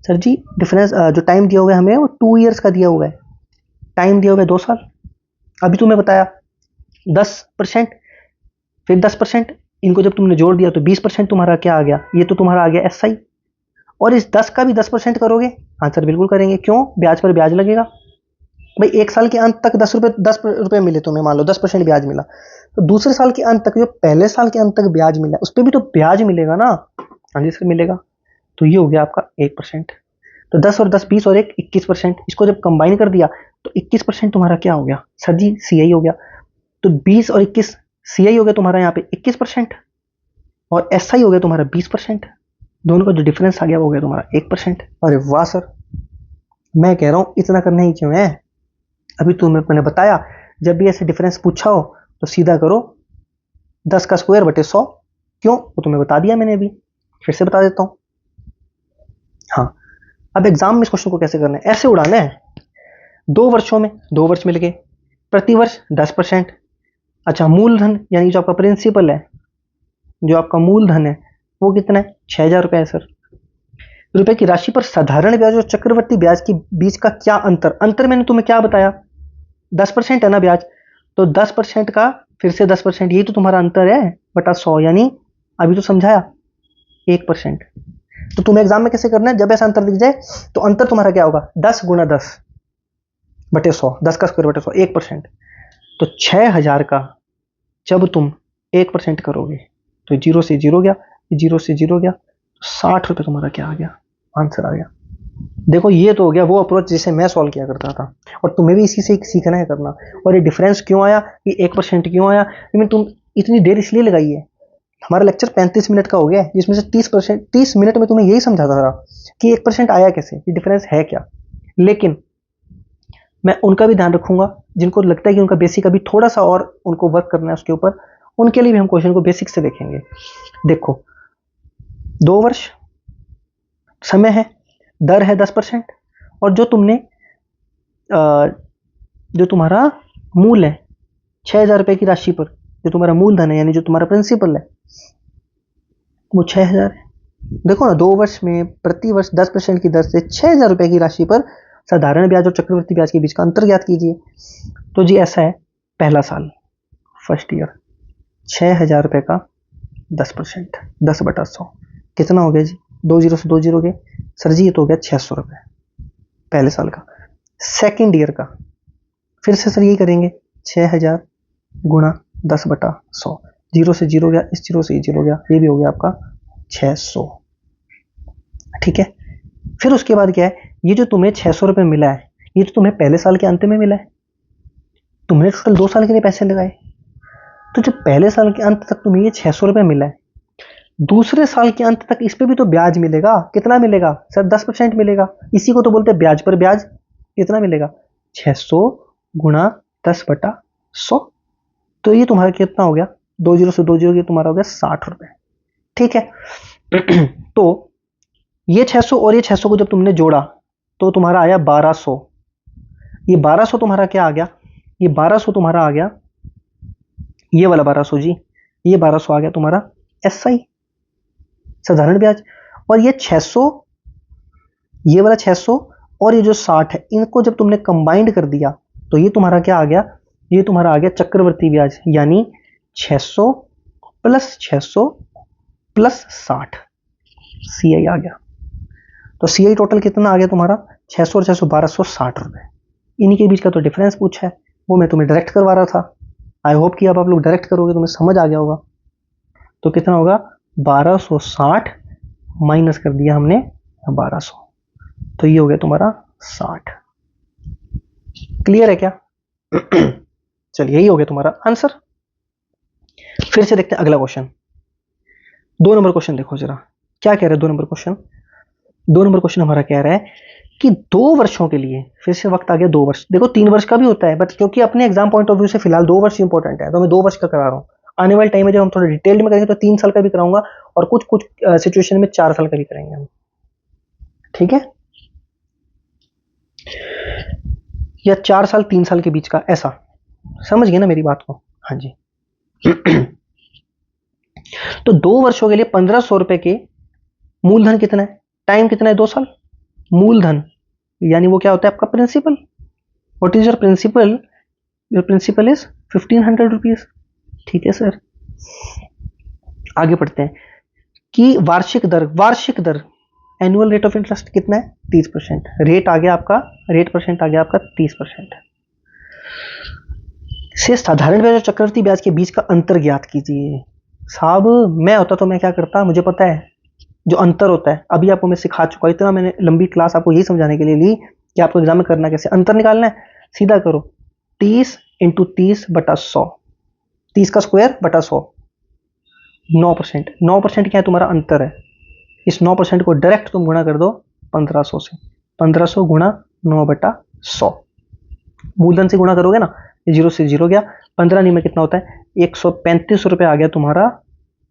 सर जी डिफरेंस जो टाइम दिया हुआ है हमें वो 2 ईयर्स का दिया हुआ है। टाइम दिया हुआ है 2 साल। अभी तुम्हें बताया 10%, फिर 10%, इनको जब तुमने जोड़ दिया तो 20% तुम्हारा क्या आ गया? ये तो तुम्हारा आ गया SI। और इस 10 का भी 10% करोगे? आंसर बिल्कुल करेंगे। क्यों? ब्याज पर ब्याज लगेगा भाई। एक साल के अंत तक 10 रुपए मिले तुम्हें, मान लो 10% ब्याज मिला, तो दूसरे साल के अंत तक, जो पहले साल के अंत तक ब्याज मिला, उस पर भी तो ब्याज मिलेगा ना। हाँ जी सर, मिलेगा। तो ये हो गया आपका 1%। तो 10 और 10 20 और 1 21%। इसको जब कंबाइन कर दिया तो 21% तुम्हारा क्या हो गया? सर जी CI हो गया। तो 20 और 21 CI हो गया तुम्हारा यहाँ पे 21%, और SI हो गया तुम्हारा 20%। दोनों का जो डिफरेंस आ गया वो हो गया तुम्हारा 1%। अरे वाह सर, मैं कह रहा हूं इतना करना ही क्यों है? अभी तुम्हें मैंने बताया, जब भी ऐसे डिफरेंस पूछा हो तो सीधा करो 10 का स्क्वायर बटे 100। क्यों? वो तुम्हें बता दिया मैंने, अभी फिर से बता देता हूं। हाँ, अब एग्जाम में इस क्वेश्चन को कैसे करना है, ऐसे उड़ाना है। 2 वर्षों में 2 वर्ष मिल गए, प्रतिवर्ष 10%। अच्छा, मूलधन यानी जो आपका प्रिंसिपल है, जो आपका मूलधन है वो कितना है? 6,000 रुपए है सर। रुपए की राशि पर साधारण ब्याज और चक्रवर्ती ब्याज के बीच का क्या अंतर? अंतर मैंने तुम्हें क्या बताया? 10% है ना ब्याज, तो 10% का फिर से 10%, यही तो तुम्हारा अंतर है, बटा 100, यानी अभी तो समझाया 1%। तो तुम्हें एग्जाम में कैसे करना है? जब ऐसा अंतर दिख जाए तो अंतर तुम्हारा क्या होगा? 10 × 10 बटे 100, 10 का स्क्वायर बटे 100, 1%। तो 6,000 का जब तुम 1% करोगे तो 0 से 0 गया, 0 से 0 गया, 60 रुपए तुम्हारा क्या आ गया? आंसर आ गया। देखो ये तो हो गया वो अप्रोच जिसे मैं सॉल्व किया करता था, और तुम्हें भी इसी से सीखना है करना। और ये डिफरेंस क्यों आया, ये 1% क्यों आया, लेकिन तुम इतनी देर इसलिए लगाई है। हमारा लेक्चर 35 मिनट का हो गया है, जिसमें से 30 मिनट में तुम्हें यही समझाता था कि 1% आया कैसे, ये डिफरेंस है क्या। लेकिन मैं उनका भी ध्यान रखूंगा जिनको लगता है कि उनका बेसिक अभी थोड़ा सा और उनको वर्क करना है उसके ऊपर, उनके लिए भी हम क्वेश्चन को बेसिक से देखेंगे। देखो 2 वर्ष समय है, दर है 10%, और जो तुमने जो तुम्हारा मूल है 6,000 रुपए की राशि पर, जो तुम्हारा मूलधन है यानी जो तुम्हारा प्रिंसिपल है वो 6,000 है। देखो ना 2 वर्ष में प्रति वर्ष 10% की दर से 6,000 रुपए की राशि पर साधारण ब्याज और चक्रवृद्धि ब्याज के बीच का अंतर ज्ञात कीजिए। तो जी ऐसा है, पहला साल फर्स्ट ईयर 6,000 रुपए का 10%, 10/100 कितना हो गया जी, 2 जीरो से 2 जीरो गए सर जी, ये तो हो गया 600 रुपए पहले साल का। सेकेंड ईयर का फिर से सर यही करेंगे, 6,000 गुणा 10/100, जीरो से जीरो गया, इस जीरो से ये जीरो गया, ये भी हो गया आपका 600। ठीक है, फिर उसके बाद क्या है, ये जो तुम्हें 600 रुपए मिला है ये तो तुम्हें पहले साल के अंत में मिला है, तुमने टोटल 2 साल के लिए पैसे लगाए। तो जब पहले साल के अंत तक तुम्हें ये 600 रुपए मिला है, दूसरे साल के अंत तक इस पे भी तो ब्याज मिलेगा। कितना मिलेगा सर, 10% मिलेगा, इसी को तो बोलते हैं ब्याज पर ब्याज। कितना मिलेगा, 600 गुणा 10/100, तो ये तुम्हारा कितना हो गया, 2 जीरो से 2 जीरो ये तुम्हारा हो गया 60 रुपए। ठीक है तो ये 600 और ये 600 को जब तुमने जोड़ा तो तुम्हारा आया 1200। ये 1200 तुम्हारा क्या आ गया, ये 1200 तुम्हारा आ गया, ये वाला 1200 जी, ये 1200 आ गया तुम्हारा एसआई साधारण ब्याज। और ये 600, ये वाला 600 और ये जो 60 है, इनको जब तुमने कंबाइंड कर दिया तो ये तुम्हारा क्या आ गया, ये तुम्हारा आ गया चक्रवर्ती ब्याज, यानी 600 प्लस 600 प्लस 60 सीआई आ गया। तो सीआई टोटल कितना आ गया तुम्हारा, 600 और 600 1260 रुपए। इन्हीं के बीच का तो डिफरेंस पूछा है, वो मैं तुम्हें डायरेक्ट करवा रहा था। आई होप कि अब आप लोग डायरेक्ट करोगे तुम्हें समझ आ गया होगा। तो कितना होगा, 1260 माइनस कर दिया हमने 1200, तो ये हो गया तुम्हारा 60। क्लियर है क्या चलिए यही हो गया तुम्हारा आंसर। फिर से देखते हैं अगला क्वेश्चन। 2 नंबर क्वेश्चन देखो जरा क्या कह रहा है 2 नंबर क्वेश्चन। 2 नंबर क्वेश्चन हमारा कह रहा है कि 2 वर्षों के लिए, फिर से वक्त आ गया 2 वर्ष। देखो 3 वर्ष का भी होता है, बट क्योंकि अपने एग्जाम पॉइंट ऑफ व्यू से फिलहाल 2 वर्ष इंपॉर्टेंट है तो मैं 2 वर्ष का करा रहा हूँ। आने वाले टाइम में जब हम थोड़ा डिटेल में करेंगे तो 3 साल का भी कराऊंगा, और कुछ कुछ सिचुएशन में 4 साल का भी करेंगे हम। ठीक है, या 4 साल 3 साल के बीच का, ऐसा समझ गए ना मेरी बात को। हाँ जी तो 2 वर्षों के लिए 1,500 रुपए के मूलधन कितना है, टाइम कितना है, 2 साल। मूलधन यानी वो क्या होता है आपका principal. What is your principal, your principal is 1,500 rupees. ठीक है सर, आगे पढ़ते हैं कि वार्षिक दर एनुअल रेट ऑफ इंटरेस्ट कितना है, 30%। रेट आ गया आपका, रेट परसेंट आ गया आपका 30%। से साधारण ब्याज और चक्रवृद्धि ब्याज के बीच का अंतर ज्ञात कीजिए। साहब मैं होता तो मैं क्या करता, मुझे पता है जो अंतर होता है, अभी आपको मैं सिखा चुका हूं। इतना मैंने लंबी क्लास आपको यही समझाने के लिए ली कि आपको एग्जाम में करना कैसे, अंतर निकालना है। सीधा करो, 30 × 30/100, 30 का स्क्वायर बटा 100, 9%। 9% क्या है तुम्हारा अंतर है। इस 9% को डायरेक्ट तुम गुणा कर दो 1500 से, 1500 गुणा 9/100, मूलधन से गुणा करोगे ना, जीरो से जीरो गया, 15 नहीं में कितना होता है, 135 रुपए आ गया तुम्हारा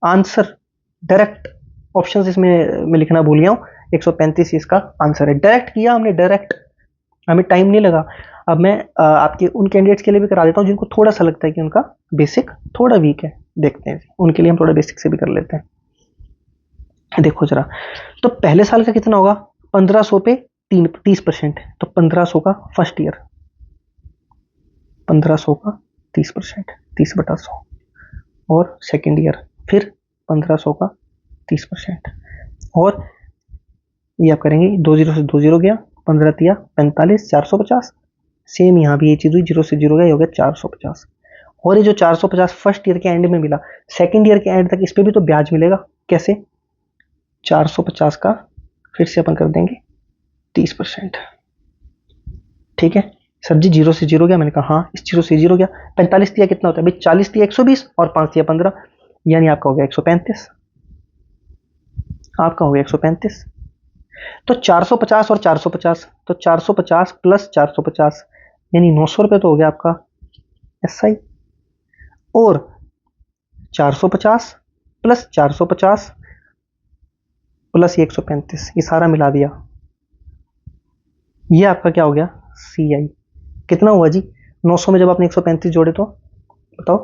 आंसर। डायरेक्ट ऑप्शन इसमें मैं लिखना भूल गया हूँ, 135 इसका आंसर है। डायरेक्ट किया हमने, डायरेक्ट, हमें टाइम नहीं लगा। अब मैं आपके उन कैंडिडेट्स के लिए भी करा देता हूँ जिनको थोड़ा सा लगता है कि उनका बेसिक थोड़ा वीक है, देखते हैं उनके लिए हम थोड़ा बेसिक से भी कर लेते हैं। देखो जरा, तो पहले साल का कितना होगा, 1500 पे 30%, तो 1500 का फर्स्ट ईयर, 1500 का 30%, 30/100। और सेकेंड ईयर फिर 1500 का 30%। और ये आप करेंगे, 2 जीरो से 2 जीरो गया, 15 तिया 45, 450। सेम यहाँ भी ये चीज हुई, जीरो से जीरो गया, ये हो गया 450। और ये जो 450 फर्स्ट ईयर के एंड में मिला, सेकेंड ईयर के एंड तक इस पे भी तो ब्याज मिलेगा। कैसे, 450 का फिर से अपन कर देंगे 30%। ठीक है सर जी, 0 से 0 गया, मैंने कहा हाँ, इस 0 से 0 गया। 45 दिया कितना होता है भाई, 40 दिया 120 और 5 दिया 15, यानी आपका हो गया 135। आपका हो गया 135। तो 450 और 450, तो 450 प्लस 450 यानी 900 रुपये तो हो गया आपका SI। और 450 प्लस 450 प्लस 135, ये सारा मिला दिया, ये आपका क्या हो गया CI। कितना हुआ जी, 900 में जब आपने 135 जोड़े तो बताओ,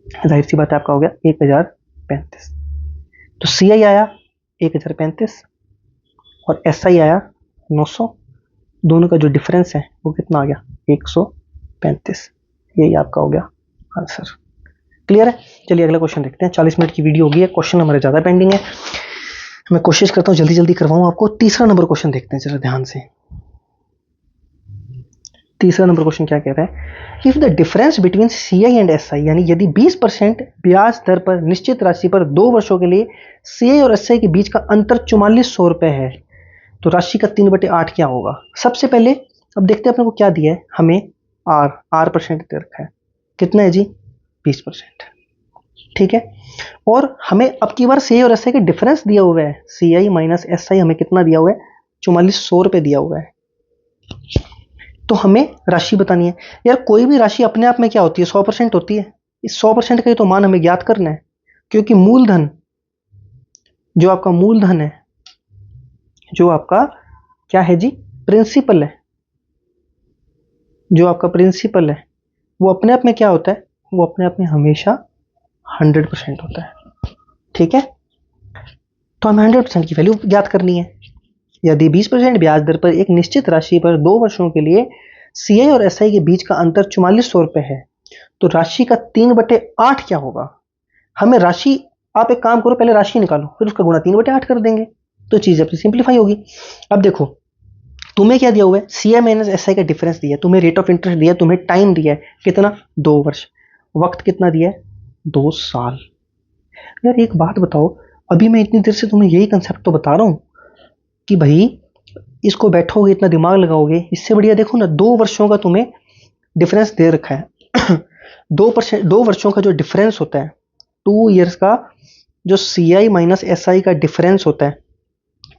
जाहिर सी बात है आपका हो गया 1035। तो CI आया 1035 और SI आया 900, दोनों का जो डिफरेंस है वो कितना आ गया 135। यही आपका हो गया आंसर। क्लियर है? चलिए अगला क्वेश्चन देखते हैं। 40 मिनट की वीडियो हो गई है, क्वेश्चन हमारे ज़्यादा पेंडिंग है, मैं कोशिश करता हूँ जल्दी जल्दी करवाऊँ आपको। तीसरा नंबर क्वेश्चन देखते हैं जरा ध्यान से। तीसरा नंबर क्वेश्चन क्या कह रहा है, if the difference between CI and SI, यानी यदि 20% ब्याज दर पर निश्चित राशि पर 2 वर्षों के लिए CI और SI के बीच का अंतर 4400 रुपए है, तो राशि का 3/8 क्या होगा। सबसे पहले अब देखते हैं अपने को क्या दिया है, हमें R परसेंट दे रखा है, कितना है जी 20%। ठीक है, और हमें अब की बार CI और SI का डिफरेंस दिया हुआ है, CI माइनस SI हमें कितना दिया हुआ है 4400 रुपए दिया हुआ है। तो हमें राशि बतानी है। यार कोई भी राशि अपने आप में क्या होती है 100% होती है, इस 100% का ही तो मान हमें ज्ञात करना है, क्योंकि मूलधन, जो आपका मूलधन है, जो आपका क्या है जी प्रिंसिपल है, जो आपका प्रिंसिपल है वो अपने आप में क्या होता है, वो अपने आप में हमेशा 100% होता है। ठीक है, तो हमें 100% की वैल्यू ज्ञात करनी है। यदि 20% ब्याज दर पर एक निश्चित राशि पर 2 वर्षों के लिए CI और SI के बीच का अंतर 4400 रुपए है, तो राशि का 3/8 क्या होगा। हमें राशि, आप एक काम करो, पहले राशि निकालो फिर उसका गुणा 3/8 कर देंगे, तो चीज अपनी सिंप्लीफाई होगी। अब देखो तुम्हें क्या दिया हुआ है, CI माइनस SI का डिफरेंस दिया है, तुम्हें रेट ऑफ इंटरेस्ट दिया है, तुम्हें टाइम दिया है कितना 2 वर्ष, वक्त कितना दिया है 2 साल। यार एक बात बताओ, अभी मैं इतनी देर से तुम्हें यही कंसेप्ट तो बता रहा हूं कि भाई इसको बैठोगे इतना दिमाग लगाओगे, इससे बढ़िया देखो ना 2 वर्षों का तुम्हें डिफरेंस दे रखा है। 2 वर्षों का जो डिफरेंस होता है, 2 ईयर्स का जो CI माइनस SI का डिफरेंस होता है,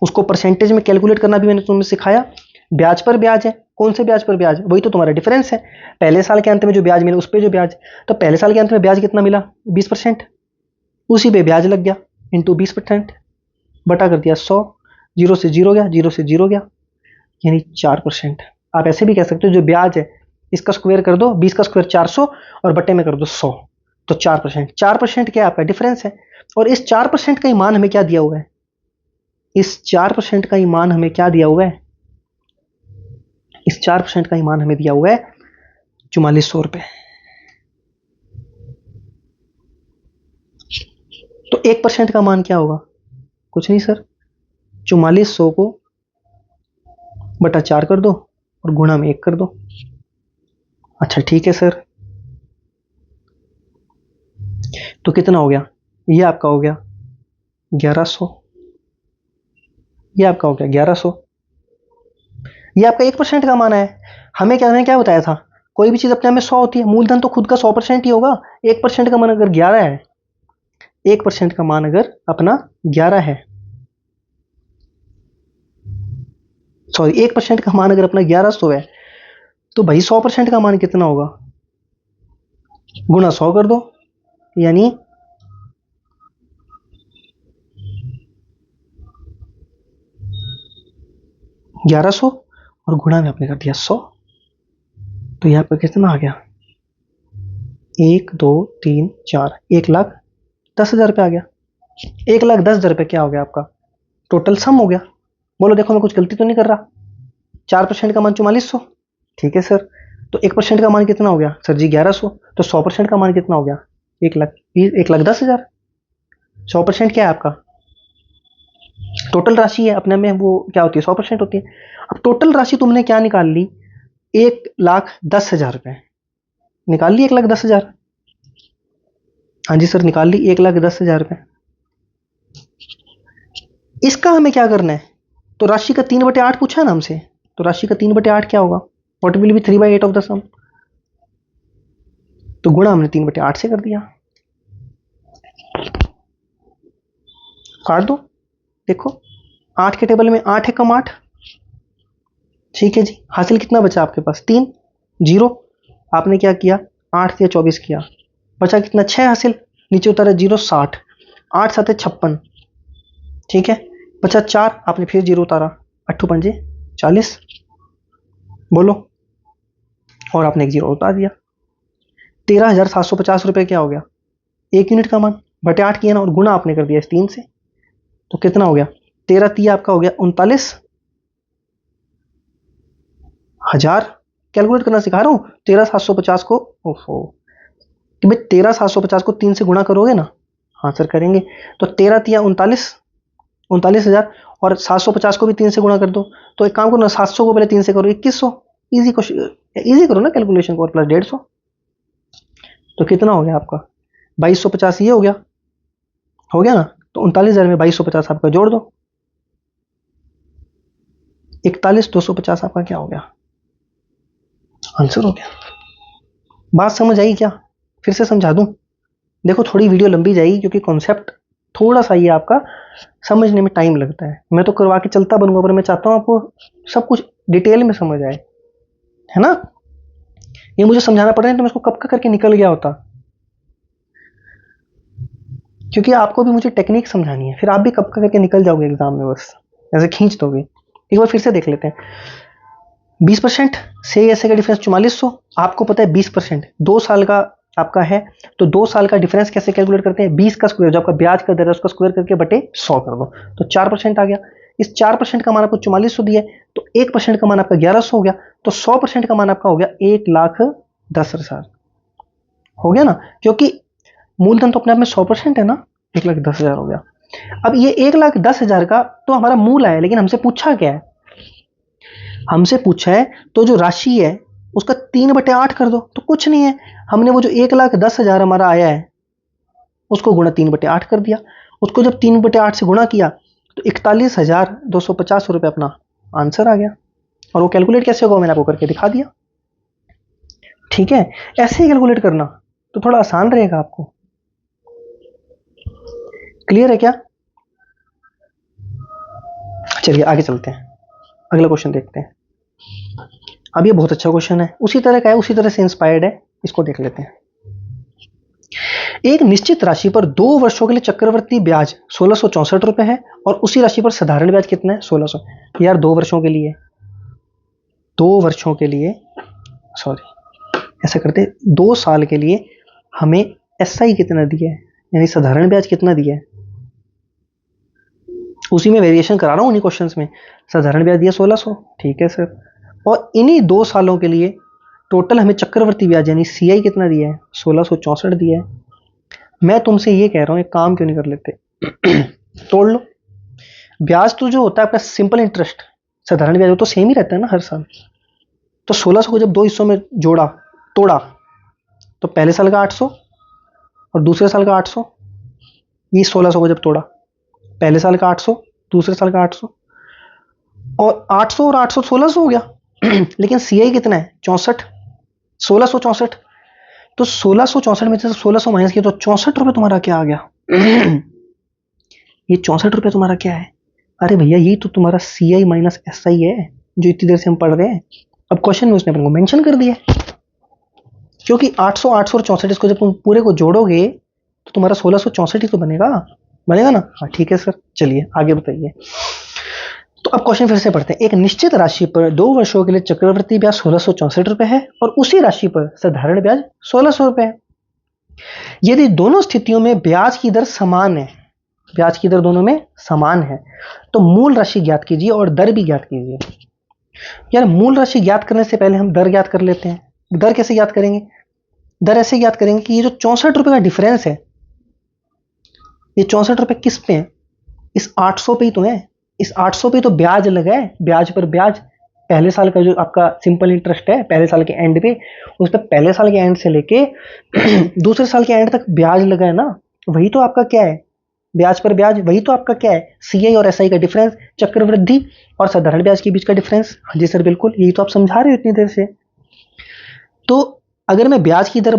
उसको परसेंटेज में कैलकुलेट करना भी मैंने तुम्हें सिखाया। ब्याज पर ब्याज है, कौन से ब्याज पर ब्याज, वही तो तुम्हारा डिफरेंस है। पहले साल के अंत में जो ब्याज मिला उस पर जो ब्याज, तो पहले साल के अंत में ब्याज कितना मिला 20%, उसी पे ब्याज लग गया इंटू 20%, बटा कर दिया 100, 0 से 0 गया, 0 से 0 गया, यानी 4%। आप ऐसे भी कह सकते हो जो ब्याज है इसका स्क्वायर कर दो, 20 का स्क्वायर 400 और बटे में कर दो 100, तो 4%। 4% क्या आपका डिफरेंस है, और इस 4% का ही मान हमें क्या दिया हुआ है, इस 4% का ही मान हमें क्या दिया हुआ है, इस 4% का ही मान हमें दिया हुआ है 4400 रुपए। तो 1% का मान क्या होगा, कुछ नहीं सर, 4400 को बटा 4 कर दो और गुणा में 1 कर दो। अच्छा ठीक है सर, तो कितना हो गया, ये आपका हो गया 1100, ये आपका हो गया 1100, ये आपका 1% का मान है। हमें क्या बताया था, कोई भी चीज अपने आप में 100 होती है, मूलधन तो खुद का 100% ही होगा। 1% का मान अगर 11 है, 1% का मान अगर अपना 11 है, सॉरी 1% का मान अगर अपना 1100 है, तो भाई 100% का मान कितना होगा, गुणा 100 कर दो, यानी 1100 और गुणा में आपने कर दिया 100, तो यहां पर कितना आ गया 1 2 3 4, 1,10,000 रुपये आ गया। 1,10,000 रुपये क्या हो गया आपका टोटल सम हो गया। बोलो देखो मैं कुछ गलती तो नहीं कर रहा। 4% का मान 4400, ठीक है सर, तो 1% का मान कितना हो गया सर जी 1100, तो 100% का मान कितना हो गया 1,10,000। 100% क्या है आपका टोटल राशि है, अपने में वो क्या होती है 100% होती है। अब टोटल राशि तुमने क्या निकाल ली, 1,10,000 रुपए निकाल ली, 1,10,000। हाँ जी सर निकाल ली 1,10,000 रुपए। इसका हमें क्या करना है, तो राशि का 3/8 पूछा है ना हमसे, तो राशि का 3/8 क्या होगा, what will be 3/8 of the sum, तो गुणा हमने 3/8 से कर दिया, काट दो। देखो 8 के टेबल में 8 है कम 8, ठीक है जी। हासिल कितना बचा आपके पास, 3, 0। आपने क्या किया, 8 दिया 24 किया, बचा कितना, 6 हासिल, नीचे उतारा 0, 60, 8 7 56, ठीक है। बचा 4, आपने फिर 0 उतारा, 8 पंजे 40, बोलो, और आपने एक 0 उतार दिया। 13,750 रुपये क्या हो गया, 1 यूनिट का मान, बटे 8 किया ना, और गुणा आपने कर दिया इस 3 से, तो कितना हो गया, 13 3 आपका हो गया 39,000। कैलकुलेट करना सिखा रहा हूं, 13,750 को, ओहो, कि भाई 13,750 को 3 से गुणा करोगे ना, हाँ सर करेंगे, तो 13 3 39,000, और 750 को भी 3 से गुणा कर दो, तो एक काम करो ना, 700 को पहले 3 से करो 2100, इजी क्वेश्चन, इजी करो ना कैलकुलेशन को, और प्लस 150, तो कितना हो गया आपका 2250, ये हो गया ना, तो 39,000 में 2250 आपका जोड़ दो, 41,250 आपका क्या हो गया, आंसर हो गया। बात समझ आई क्या, फिर से समझा दूं, देखो थोड़ी वीडियो लंबी जाएगी क्योंकि कॉन्सेप्ट थोड़ा सा ये आपका समझने में टाइम लगता है, मैं तो करवा के चलता बनूंगा, पर मैं चाहता हूं आपको सब कुछ डिटेल में समझ आए, है ना। ये मुझे समझाना पड़ रहा है, तो मैं इसको कब का करके निकल गया होता, क्योंकि आपको भी मुझे टेक्निक समझानी है, फिर आप भी कब का करके निकल जाओगे एग्जाम में, बस ऐसे खींच दोगे। एक बार फिर से देख लेते हैं, 20% से ऐसे का डिफरेंस 4400, आपको पता है 20% 2 साल का आपका है, तो 2 साल का डिफरेंस कैसे कैलकुलेट करते हैं, 20 का स्क्वायर, जो आपका ब्याज का दर है उसका स्क्वायर करके बटे 100 कर दो, तो 4% आ गया। इस 4% का मान आपको 4400 दिया है, तो 1% का मान आपका 1100 हो गया, तो 100% का मान आपका हो गया 1,10,000, हो गया ना, क्योंकि मूलधन तो अपने आप में 100% है ना, 1,10,000 हो गया। अब ये 1,10,000 का तो हमारा मूल आया, लेकिन हमसे पूछा क्या है, हमसे पूछा है तो जो राशि है उसका 3/8 कर दो, तो कुछ नहीं है, हमने वो जो 1,10,000 हमारा आया है उसको गुणा 3/8 कर दिया, उसको जब 3/8 से गुणा किया तो 41,250 रुपये अपना आंसर आ गया। और वो कैलकुलेट कैसे होगा मैंने आपको करके दिखा दिया, ठीक है। ऐसे ही कैलकुलेट करना तो थोड़ा आसान रहेगा आपको, क्लियर है क्या। चलिए आगे चलते हैं, अगला क्वेश्चन देखते हैं। अब ये बहुत अच्छा क्वेश्चन है, उसी तरह का है, उसी तरह से इंस्पायर्ड है, इसको देख लेते हैं। एक निश्चित राशि पर 2 वर्षों के लिए चक्रवर्ती ब्याज 1,664 रुपए है, और उसी राशि पर साधारण ब्याज कितना है, 1,600। यार 2 वर्षों के लिए, 2 वर्षों के लिए, सॉरी ऐसा करते, 2 साल के लिए हमें एसआई कितना दिया है, यानी साधारण ब्याज कितना दिया है, उसी में वेरिएशन करा रहा हूं उन्हीं क्वेश्चंस में। साधारण ब्याज दिया 1,600, ठीक है सर, और इन्हीं 2 सालों के लिए टोटल हमें चक्रवर्ती ब्याज यानी सीआई कितना दिया है, 1,664 दिया है। मैं तुमसे ये कह रहा हूं, एक काम क्यों नहीं कर लेते तोड़ लो। ब्याज तो जो होता है आपका सिंपल इंटरेस्ट, साधारण ब्याज, वो तो सेम ही रहता है ना हर साल, तो 1,600 को जब 2 हिस्सों में जोड़ा, तोड़ा, तो पहले साल का 800 और दूसरे साल का 800, ये 1,600 को जब तोड़ा, पहले साल का 800, दूसरे साल का 800, और 800 और 800 1,600 हो गया लेकिन सीआई कितना है, 64, 1,664, तो 1,664 में से 1,600 माइनस किया तो 64 रुपये तुम्हारा क्या आ गया ये 64 रुपये तुम्हारा क्या है, अरे भैया ये तो तुम्हारा सीआई माइनस एसआई है, जो इतनी देर से हम पढ़ रहे हैं। अब क्वेश्चन में उसने अपन को मेंशन कर दिया, क्योंकि 800 800 और 64 इसको जब तुम पूरे को जोड़ोगे तो तुम्हारा 1,664 ही तो बनेगा, बनेगा ना, हाँ ठीक है सर। चलिए आगे बताइए, तो अब क्वेश्चन फिर से पढ़ते हैं। एक निश्चित राशि पर 2 वर्षों के लिए चक्रवर्ती ब्याज 1,664 रुपए है, और उसी राशि पर साधारण ब्याज 1,600 रुपए है। यदि दोनों स्थितियों में ब्याज की दर समान है, ब्याज की दर दोनों में समान है, तो मूल राशि ज्ञात कीजिए और दर भी ज्ञात कीजिए। यार मूल राशि ज्ञात करने से पहले हम दर ज्ञात कर लेते हैं। दर कैसे ज्ञात करेंगे, दर ऐसे ज्ञात करेंगे कि ये जो 64 रुपए का डिफरेंस है, ये 64 रुपए किस पे है, इस 800 पे ही तो है, इस 800 पे तो ब्याज लगा है, ब्याज पर ब्याज, पहले साल का जो आपका सिंपल इंटरेस्ट है पहले साल के एंड पे, उस पर पहले साल के एंड से लेके दूसरे साल के एंड तक ब्याज लगा है ना, वही तो आपका क्या है, ब्याज पर ब्याज, वही तो आपका क्या है, सीआई और एसआई का डिफरेंस, चक्रवृद्धि और साधारण ब्याज के बीच का डिफरेंस। हाँ जी सर बिल्कुल, यही तो आप समझा रहे हो इतनी देर से। तो अगर मैं ब्याज की दर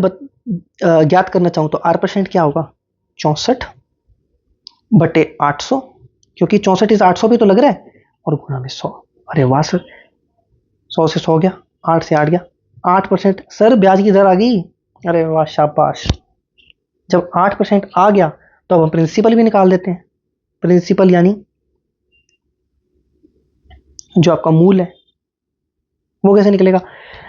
ज्ञात करना चाहूं तो R% क्या होगा, 64/800, क्योंकि 64 इस 800 भी तो लग रहा है, और गुणा में 100। अरे वाह सर, 100 से 100 गया, 8 से 8 गया, 8% सर ब्याज की दर आ गई। अरे वाह शाबाश। जब 8% आ गया तो अब हम प्रिंसिपल भी निकाल देते हैं। प्रिंसिपल यानी जो आपका मूल है, वो कैसे निकलेगा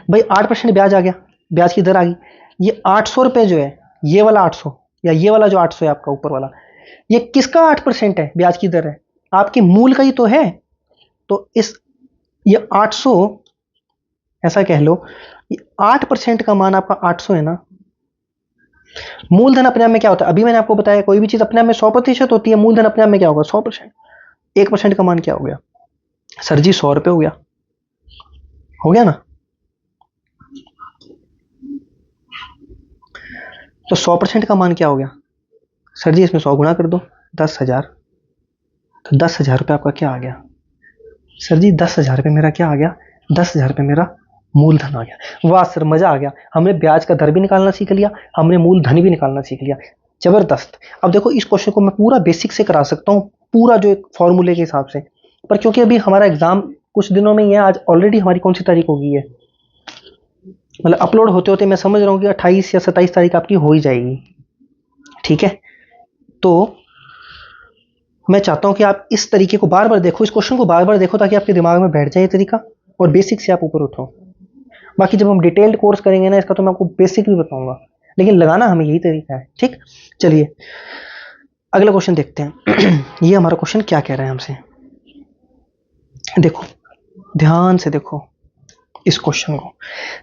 भाई, 8% ब्याज आ गया, ब्याज की दर आ गई। ये 800 रुपए जो है, ये वाला 800 या ये वाला जो 800 है आपका ऊपर वाला, ये किसका 8% है, ब्याज की दर है, आपके मूल का ही तो है। तो इस ये 800, ऐसा कह लो, 8% का मान आपका 800 है ना। मूलधन अपने आप में क्या होता है, अभी मैंने आपको बताया कोई भी चीज अपने आप में 100% होती है, मूलधन अपने आप में क्या होगा, 100%। 1% का मान क्या हो गया सर जी, 100 रुपए हो गया, हो गया ना। तो 100% का मान क्या हो गया सर जी, इसमें 100 गुणा कर दो, 10,000। तो 10,000 रुपये आपका क्या आ गया सर जी, 10,000 रुपये मेरा क्या आ गया, 10,000 रुपये मेरा मूलधन आ गया। वाह सर मजा आ गया, हमने ब्याज का दर भी निकालना सीख लिया, हमने मूलधन भी निकालना सीख लिया, जबरदस्त। अब देखो इस क्वेश्चन को मैं पूरा बेसिक से करा सकता हूँ, पूरा जो एक फॉर्मूले के हिसाब से, पर क्योंकि अभी हमारा एग्जाम कुछ दिनों में ही है, आज ऑलरेडी हमारी कौन सी तारीख हो गई है, मतलब अपलोड होते होते मैं समझ रहा हूँ कि 28 या 27 तारीख आपकी हो ही जाएगी। ठीक है, तो मैं चाहता हूं कि आप इस तरीके को बार बार देखो, इस क्वेश्चन को बार बार देखो, ताकि आपके दिमाग में बैठ जाए ये तरीका, और बेसिक से आप ऊपर उठो। बाकी जब हम डिटेल्ड कोर्स करेंगे ना इसका, तो मैं आपको बेसिक भी बताऊंगा, लेकिन लगाना हमें यही तरीका है। ठीक, चलिए अगला क्वेश्चन देखते हैं। ये हमारा क्वेश्चन क्या कह रहा है हमसे, देखो ध्यान से देखो इस क्वेश्चन को।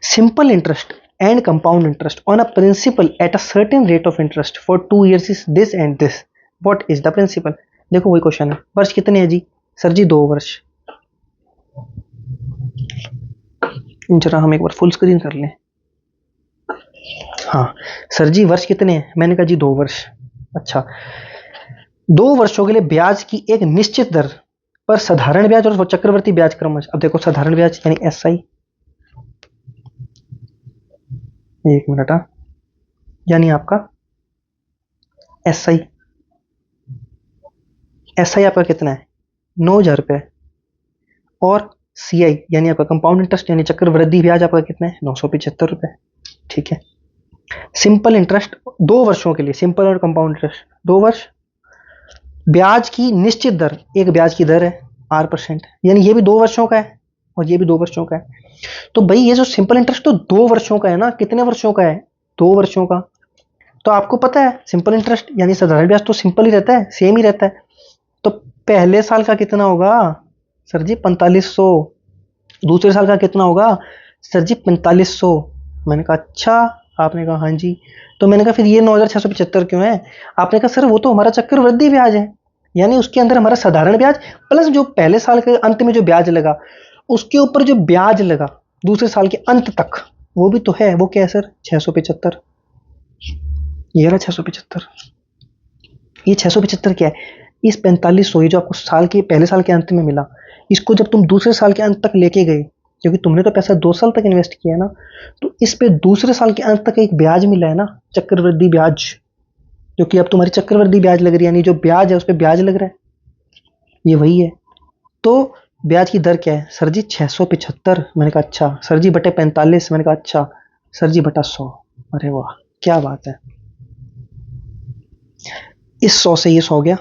Simple interest and compound interest on a principal at a certain rate of interest for 2 years is this and this, what is the principal. देखो वही क्वेश्चन है, वर्ष कितने हैं जी सर जी, 2 वर्ष। जरा हम एक बार फुल स्क्रीन कर लें। हाँ सर जी वर्ष कितने हैं, मैंने कहा जी 2 वर्ष। अच्छा, 2 वर्षों के लिए ब्याज की एक निश्चित दर पर साधारण ब्याज और चक्रवर्ती ब्याज क्रमश। अब देखो साधारण ब्याज यानी एसआई, एक मिनट, यानी आपका एसआई, एसआई आपका कितना है, 9,000 रुपये, और सीआई यानी आपका कंपाउंड इंटरेस्ट यानी चक्रवृद्धि ब्याज आपका कितना है, 975 रुपये। ठीक है, सिंपल इंटरेस्ट 2 वर्षों के लिए, सिंपल और कंपाउंड इंटरेस्ट 2 वर्ष, ब्याज की निश्चित दर, एक ब्याज की दर है R%, यानी ये भी 2 वर्षों का है और ये भी 2 वर्षों का है। तो भाई ये जो सिंपल इंटरेस्ट तो 2 वर्षों का है ना, कितने वर्षों का है, 2 वर्षों का। तो आपको पता है सिंपल इंटरेस्ट यानी साधारण ब्याज तो सिंपल ही रहता है, सेम ही रहता है। तो पहले साल का कितना होगा सर जी, 4500। दूसरे साल का कितना होगा सर जी, 4500। मैंने कहा अच्छा, आपने कहा हाँ जी। तो मैंने कहा फिर ये 9,675 क्यों है, आपने कहा सर वो तो हमारा चक्रवृद्धि ब्याज है, यानी उसके अंदर हमारा साधारण ब्याज प्लस जो पहले साल के अंत में जो ब्याज लगा, उसके ऊपर जो ब्याज लगा दूसरे साल के अंत तक, वो भी तो है। वो क्या है सर, 675। ये रहा 675। ये 675 क्या है, इस 4500 जो आपको साल के पहले साल के अंत में मिला, इसको जब तुम दूसरे साल के अंत तक लेके गए, क्योंकि तुमने तो पैसा 2 साल तक इन्वेस्ट किया है ना, तो इस पे दूसरे साल के अंत तक एक ब्याज मिला है ना, चक्रवृद्धि ब्याज, जो कि अब तुम्हारी चक्रवृद्धि ब्याज लग रही है, यानी जो ब्याज है उस पर ब्याज लग रहा है, ये वही है। तो ब्याज की दर क्या है सर जी, 675। मैंने कहा अच्छा सर जी, बटे 45। मैंने कहा अच्छा सर जी, बटा 100। अरे वाह क्या बात है, इस 100 से ये 100 गया।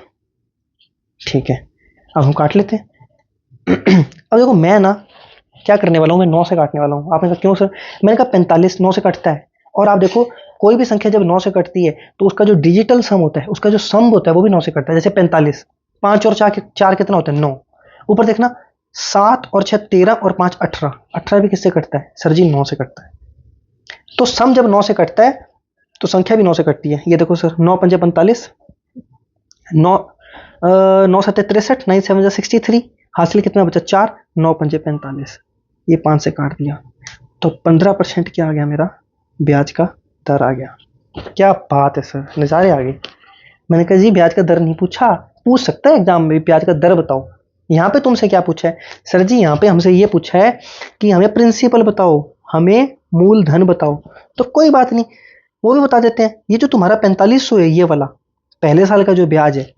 ठीक है, अब हम काट लेते हैं। अब देखो मैं ना क्या करने वाला हूँ, मैं 9 से काटने वाला हूँ। आपने कहा क्यों सर, मैंने कहा 45 9 से कटता है, और आप देखो कोई भी संख्या जब 9 से कटती है तो उसका जो डिजिटल सम होता है, उसका जो सम होता है वो भी 9 से कटता है। जैसे 45, 5 और 4 कितना होता है, 9। ऊपर देखना, 7 और 6 13 और 5 18, 18 भी किससे कटता है सर जी, 9 से कटता है। तो सम जब 9 से कटता है तो संख्या भी 9 से कटती है। ये देखो सर, 9 पंजे 45, 9 9 7 63, 9 7 63, हासिल कितना बचा 4, 9 पंजे 45, ये 5 से काट दिया, तो 15% क्या आ गया मेरा, ब्याज का दर आ गया। क्या बात है सर, नज़ारे आ गए। मैंने कहा जी ब्याज का दर नहीं पूछा, पूछ सकता है एग्जाम में ब्याज का दर बताओ। यहाँ पे तुमसे क्या पूछा है? सर जी यहाँ पे हमसे ये पूछा है कि हमें प्रिंसिपल बताओ, हमें मूलधन बताओ। तो कोई बात नहीं, वो भी बता देते हैं। ये जो तुम्हारा 4500 है, ये वाला पहले साल का जो ब्याज है,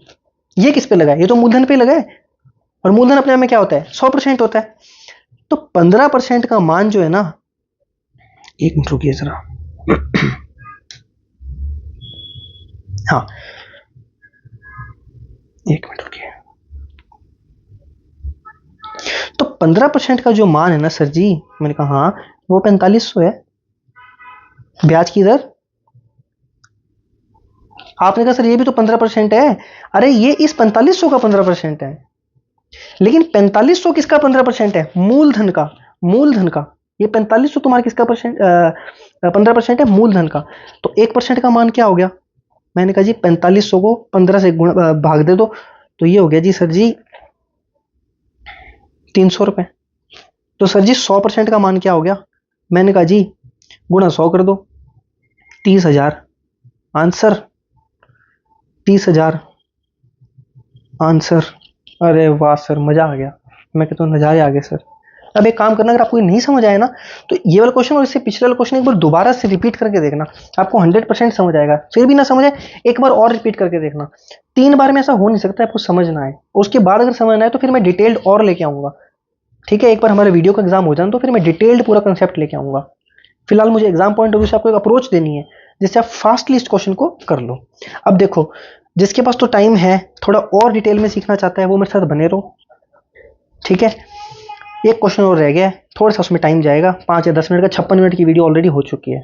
ये किस पे लगा है? ये तो मूलधन पे लगा है, और मूलधन अपने आप में क्या होता है? 100% होता है। तो 15% का मान जो है ना, एक मिनट रुकिए जरा, हाँ एक मिनट रुकिए। तो 15% का जो मान है ना सर जी, मैंने कहा हाँ, वो 4500 है ब्याज की दर। आपने कहा सर ये भी तो 15% है। अरे ये इस 4500 का 15% है, लेकिन 4500 किसका 15% है? मूलधन का। मूलधन का ये 4500 तुम्हारा किसका परसेंट 15% है? मूलधन का। तो 1% का मान क्या हो गया? मैंने कहा जी 4500 को 15 से भाग दे दो, तो ये हो गया जी सर जी 300 रुपए। तो सर जी 100% का मान क्या हो गया? मैंने कहा जी गुणा 100 कर दो, 30,000 आंसर। 30,000 आंसर। अरे वाह सर, मजा आ गया। मैं कहता हूँ नजारे आ गए सर। अब एक काम करना, अगर आपको ये नहीं समझ आया ना, तो ये वाला क्वेश्चन और इससे पिछले वाला क्वेश्चन एक बार दोबारा से रिपीट करके देखना, आपको 100% समझ आएगा। फिर भी ना समझ आए, एक बार और रिपीट करके देखना। 3 बार में ऐसा हो नहीं सकता आपको समझ ना आए। उसके बाद अगर समझ ना आए तो फिर मैं डिटेल्ड और लेके आऊंगा। ठीक है, एक बार हमारे वीडियो का एग्जाम हो जाए तो फिर मैं डिटेल्ड पूरा कंसेप्ट लेके आऊंगा। फिलहाल मुझे एग्जाम पॉइंट ऑफ व्यू से आपको एक अप्रोच देनी है, जिससे आप फास्टली इस क्वेश्चन को कर लो। अब देखो, जिसके पास तो टाइम है, थोड़ा और डिटेल में सीखना चाहता है, वो मेरे साथ बने रहो। ठीक है, एक क्वेश्चन और रह गया है, थोड़ा सा उसमें टाइम जाएगा, 5 या 10 मिनट का, 56 मिनट की वीडियो ऑलरेडी हो चुकी है।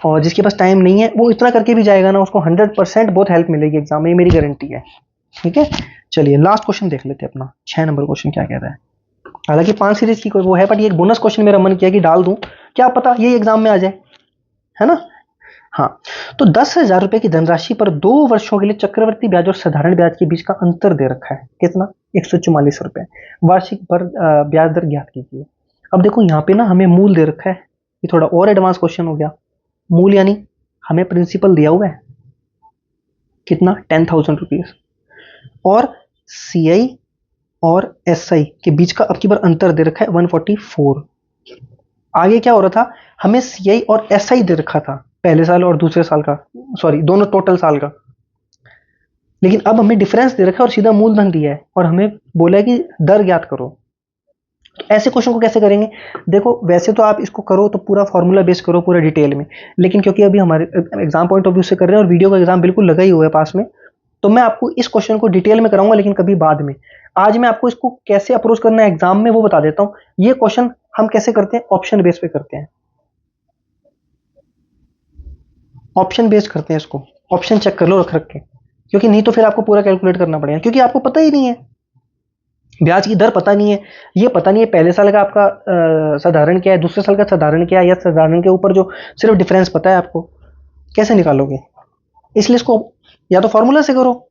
और जिसके पास टाइम नहीं है वो इतना करके भी जाएगा ना, उसको 100% बहुत हेल्प मिलेगी एग्जाम में, ये मेरी गारंटी है। ठीक है, चलिए लास्ट क्वेश्चन देख लेते हैं अपना, 6 नंबर क्वेश्चन क्या कहता है। हालांकि 5 सीरीज की कोई वो है, बट ये एक बोनस क्वेश्चन मेरा मन किया कि डाल दूं, क्या पता ये एग्जाम में आ जाए, है ना। हाँ, तो 10,000 रुपए की धनराशि पर 2 वर्षों के लिए चक्रवर्ती ब्याज और साधारण ब्याज के बीच का अंतर दे रखा है, कितना? 144 रुपए। वार्षिक पर ब्याज दर ज्ञात कीजिए। अब देखो यहाँ पे ना हमें मूल दे रखा है, ये थोड़ा और एडवांस क्वेश्चन हो गया। मूल यानी हमें प्रिंसिपल दिया हुआ है, कितना? 10,000 रुपीज। और सीआई और एसआई के बीच का अब की बार अंतर दे रखा है 144। आगे क्या हो रहा था, हमें सीआई और एसआई दे रखा था पहले साल और दूसरे साल का, सॉरी दोनों टोटल साल का। लेकिन अब हमें डिफरेंस दे रखा है और सीधा मूलधन दिया है, और हमें बोला है कि दर ज्ञात करो। तो ऐसे क्वेश्चन को कैसे करेंगे? देखो वैसे तो आप इसको करो तो पूरा फॉर्मूला बेस करो पूरा डिटेल में, लेकिन क्योंकि अभी हमारे एग्जाम पॉइंट ऑफ व्यू से कर रहे हैं और वीडियो का एग्जाम बिल्कुल लगा ही हुआ है पास में, तो मैं आपको इस क्वेश्चन को डिटेल में कराऊंगा, लेकिन कभी बाद में। आज मैं आपको इसको कैसे अप्रोच करना है एग्जाम में वो बता देता हूँ। ये क्वेश्चन हम कैसे करते हैं? ऑप्शन बेस पे करते हैं, ऑप्शन बेस करते हैं इसको। ऑप्शन चेक कर लो रख रख के, क्योंकि नहीं तो फिर आपको पूरा कैलकुलेट करना पड़ेगा, क्योंकि आपको पता ही नहीं है, ब्याज की दर पता नहीं है, ये पता नहीं है पहले साल का आपका साधारण क्या है, दूसरे साल का साधारण क्या है, या साधारण के ऊपर जो सिर्फ डिफरेंस पता है आपको, कैसे निकालोगे? इसलिए इसको या तो फॉर्मूला से करो,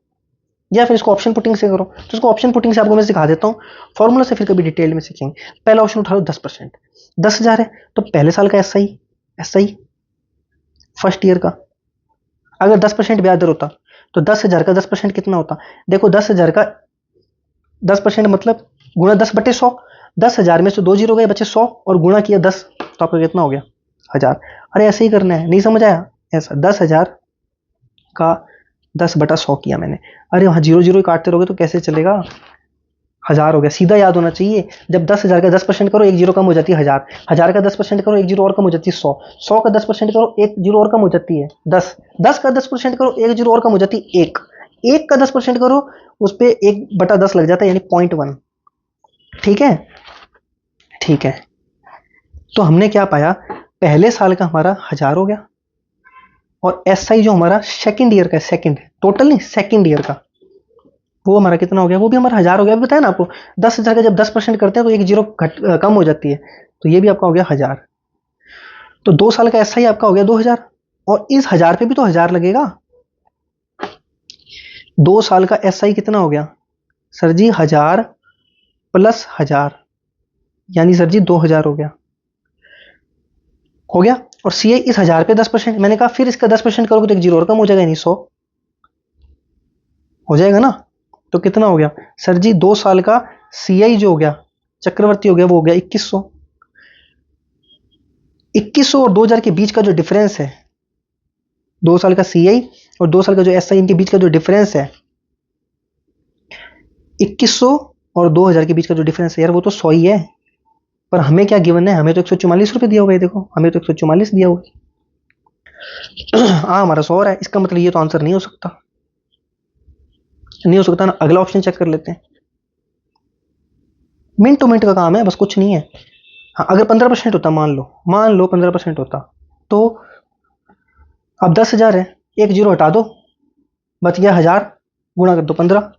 या फिर इसको ऑप्शन पुटिंग से करो। तो इसको ऑप्शन पुटिंग से आपको मैं सिखा देता हूँ, फॉर्मूला से फिर कभी डिटेल में सीखेंगे। पहला ऑप्शन उठा लो 10%, 10,000 है तो पहले साल का एसआई, एसआई फर्स्ट ईयर का, अगर 10% ब्याज दर होता तो 10,000 का 10% कितना होता? देखो 10,000 का 10% मतलब गुणा 10/100, 10,000 में से 2 जीरो गए, बचे 100, और गुणा किया 10, तो आपका कितना हो गया? 1000। अरे ऐसे ही करना है, नहीं समझ आया? ऐसा 10,000 का 10/100 किया मैंने। अरे वहां जीरो जीरो काटते रहोगे तो कैसे चलेगा? 1000 हो गया, सीधा याद होना चाहिए। जब 10,000 का 10% करो, एक जीरो कम हो जाती है 1000, 1000 का 10% करो, एक जीरो और कम हो जाती है 100, 100 का 10% करो, एक जीरो और कम हो जाती है 10, 10 का 10% करो, एक जीरो और कम हो जाती है 1, 1 का 10% करो, उस पर 1/10 लग जाता है, यानी 0.1। ठीक है, ठीक है। तो हमने क्या पाया, पहले साल का हमारा 1000 हो गया, और एसआई जो हमारा सेकंड ईयर का, सेकंड टोटल नहीं, सेकंड ईयर का, वो हमारा कितना हो गया? वो भी हमारा 1000 हो गया। अभी बताया ना आपको, 10,000 का जब 10% करते हैं तो एक जीरो कम हो जाती है, तो ये भी आपका हो गया 1000। तो 2 साल का एसआई आपका हो गया 2000, और इस 1000 पे भी तो 1000 लगेगा। 2 साल का एसआई कितना हो गया सर जी? 1000 प्लस 1000, यानी सर जी 2000 हो गया, हो गया। और सीए इस 1000 पे 10%, मैंने कहा फिर इसका 10% करोगे तो एक जीरो और कम हो जाएगा, यानी 100। हो जाएगा ना। तो कितना हो गया सर जी, 2 साल का CI जो हो गया, चक्रवर्ती हो गया, वो हो गया 2100। 2100 और 2000 के बीच का जो डिफरेंस है, 2 साल का CI और 2 साल का जो SI, इनके बीच का जो डिफरेंस है 2100 और 2000 के बीच का जो डिफरेंस है यार, वो तो 100 ही है। पर हमें क्या गिवन है, हमें तो 144 रुपये दिया हुआ है। देखो हमें तो 144 दिया हुआ है। हाँ हमारा 100 है, इसका मतलब ये तो आंसर नहीं हो सकता, नहीं हो सकता ना। अगला ऑप्शन चेक कर लेते हैं। मिनट टू मिनट का काम है, बस कुछ नहीं है। हाँ अगर 15% होता, मान लो 15% होता, तो अब 10,000 है, एक जीरो हटा दो, बच गया 1000, गुणा कर दो 15।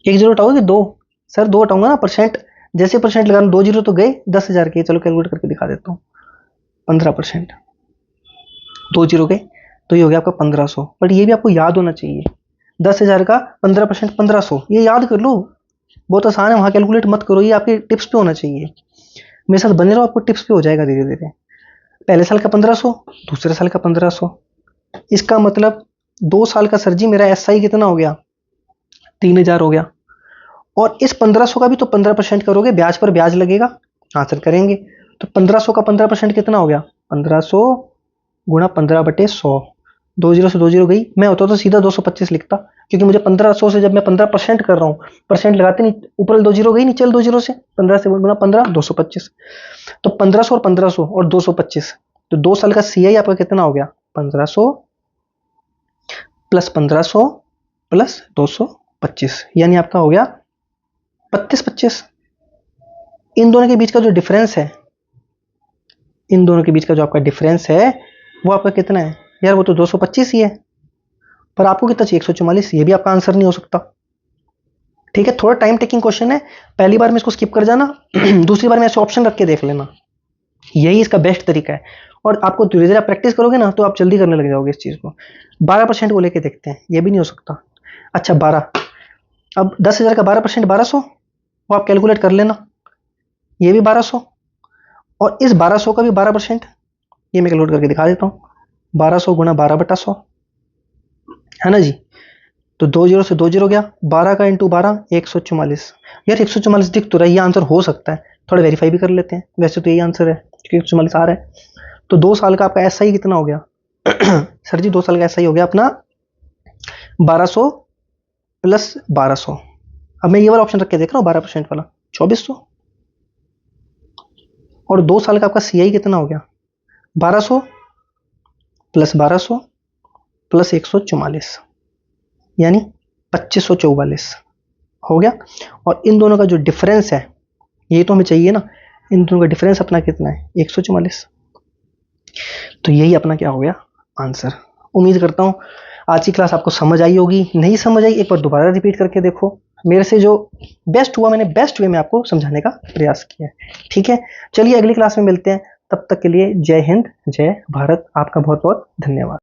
एक जीरो हटाओगे 2, सर 2 हटाऊंगा ना, परसेंट जैसे परसेंट लगाना, 2 जीरो तो गए 10,000 के। चलो कैलकुलेट करके दिखा देता हूँ। 15%, 2 जीरो गए, तो ये हो गया आपका 1500। बट ये भी आपको याद होना चाहिए, 10,000 का 15% 1500, ये याद कर लो, बहुत आसान है, वहां कैलकुलेट मत करो, ये आपके टिप्स पे होना चाहिए। मेरे साथ बने रहो, आपको टिप्स पे हो जाएगा धीरे धीरे। पहले साल का 1500, दूसरे साल का 1500, इसका मतलब 2 साल का सर जी मेरा SI कितना हो गया, 3000 हो गया। और इस 1500 का भी तो 15% करोगे, ब्याज पर ब्याज लगेगा, आंसर करेंगे। तो 1500 का 15% कितना हो गया, 1500 गुणा 15/100, 2 जीरो से 2 जीरो गई। मैं होता तो सीधा 225 लिखता, क्योंकि मुझे 1500 से जब मैं 15% कर रहा हूँ, परसेंट लगाते नहीं, ऊपर 2 जीरो गई, नीचे 2 जीरो से 15 से गुणा 15, 225। तो 1500 और 225, तो 2 साल का CI आपका कितना हो गया, 1500 प्लस 1500 प्लस 225, यानी आपका हो गया 3225। इन दोनों के बीच का जो डिफरेंस है, इन दोनों के बीच का जो आपका डिफरेंस है, वो आपका कितना है यार, वो तो 225 ही है। पर आपको कितना चाहिए, 144। ये भी आपका आंसर नहीं हो सकता। ठीक है, थोड़ा टाइम टेकिंग क्वेश्चन है, पहली बार में इसको स्किप कर जाना। दूसरी बार में ऐसे ऑप्शन रख के देख लेना, यही इसका बेस्ट तरीका है। और आपको धीरे धीरे प्रैक्टिस करोगे ना, तो आप जल्दी करने लग जाओगे इस चीज को। 12% को लेके देखते हैं, ये भी नहीं हो सकता। अच्छा 12, अब 10,000 का 12% 1200, वो आप कैलकुलेट कर लेना, ये भी 1200, और इस 1200 का भी 12%, ये मैं कैलकुलेट करके दिखा देता हूँ। 1200 गुणा 12/100 है ना जी। तो 2 जीरो से 2 जीरो गया, 12 का इंटू 12, 144। यार 144 दिख तो रहा है, ये आंसर हो सकता है, थोड़ा वेरीफाई भी कर लेते हैं। वैसे तो यही आंसर है, क्योंकि 144 आ रहा है। तो 2 साल का आपका SI कितना हो गया? सर जी 2 साल का SI हो गया अपना 1200 प्लस 1200। अब मैं ये वाला ऑप्शन रख के देख रहा हूँ, 12% वाला, 2400। और 2 साल का आपका CI कितना हो गया, 1200 प्लस 1200 प्लस 144, यानी 2544 हो गया। और इन दोनों का जो डिफरेंस है, ये तो हमें चाहिए ना, इन दोनों का डिफरेंस अपना कितना है, 144। तो यही अपना क्या हो गया, आंसर। उम्मीद करता हूँ आज की क्लास आपको समझ आई होगी। नहीं समझ आई, एक बार दोबारा रिपीट करके देखो। मेरे से जो बेस्ट हुआ, मैंने बेस्ट वे में आपको समझाने का प्रयास किया है। ठीक है, चलिए अगली क्लास में मिलते हैं। तब तक के लिए जय हिंद, जय भारत। आपका बहुत बहुत धन्यवाद।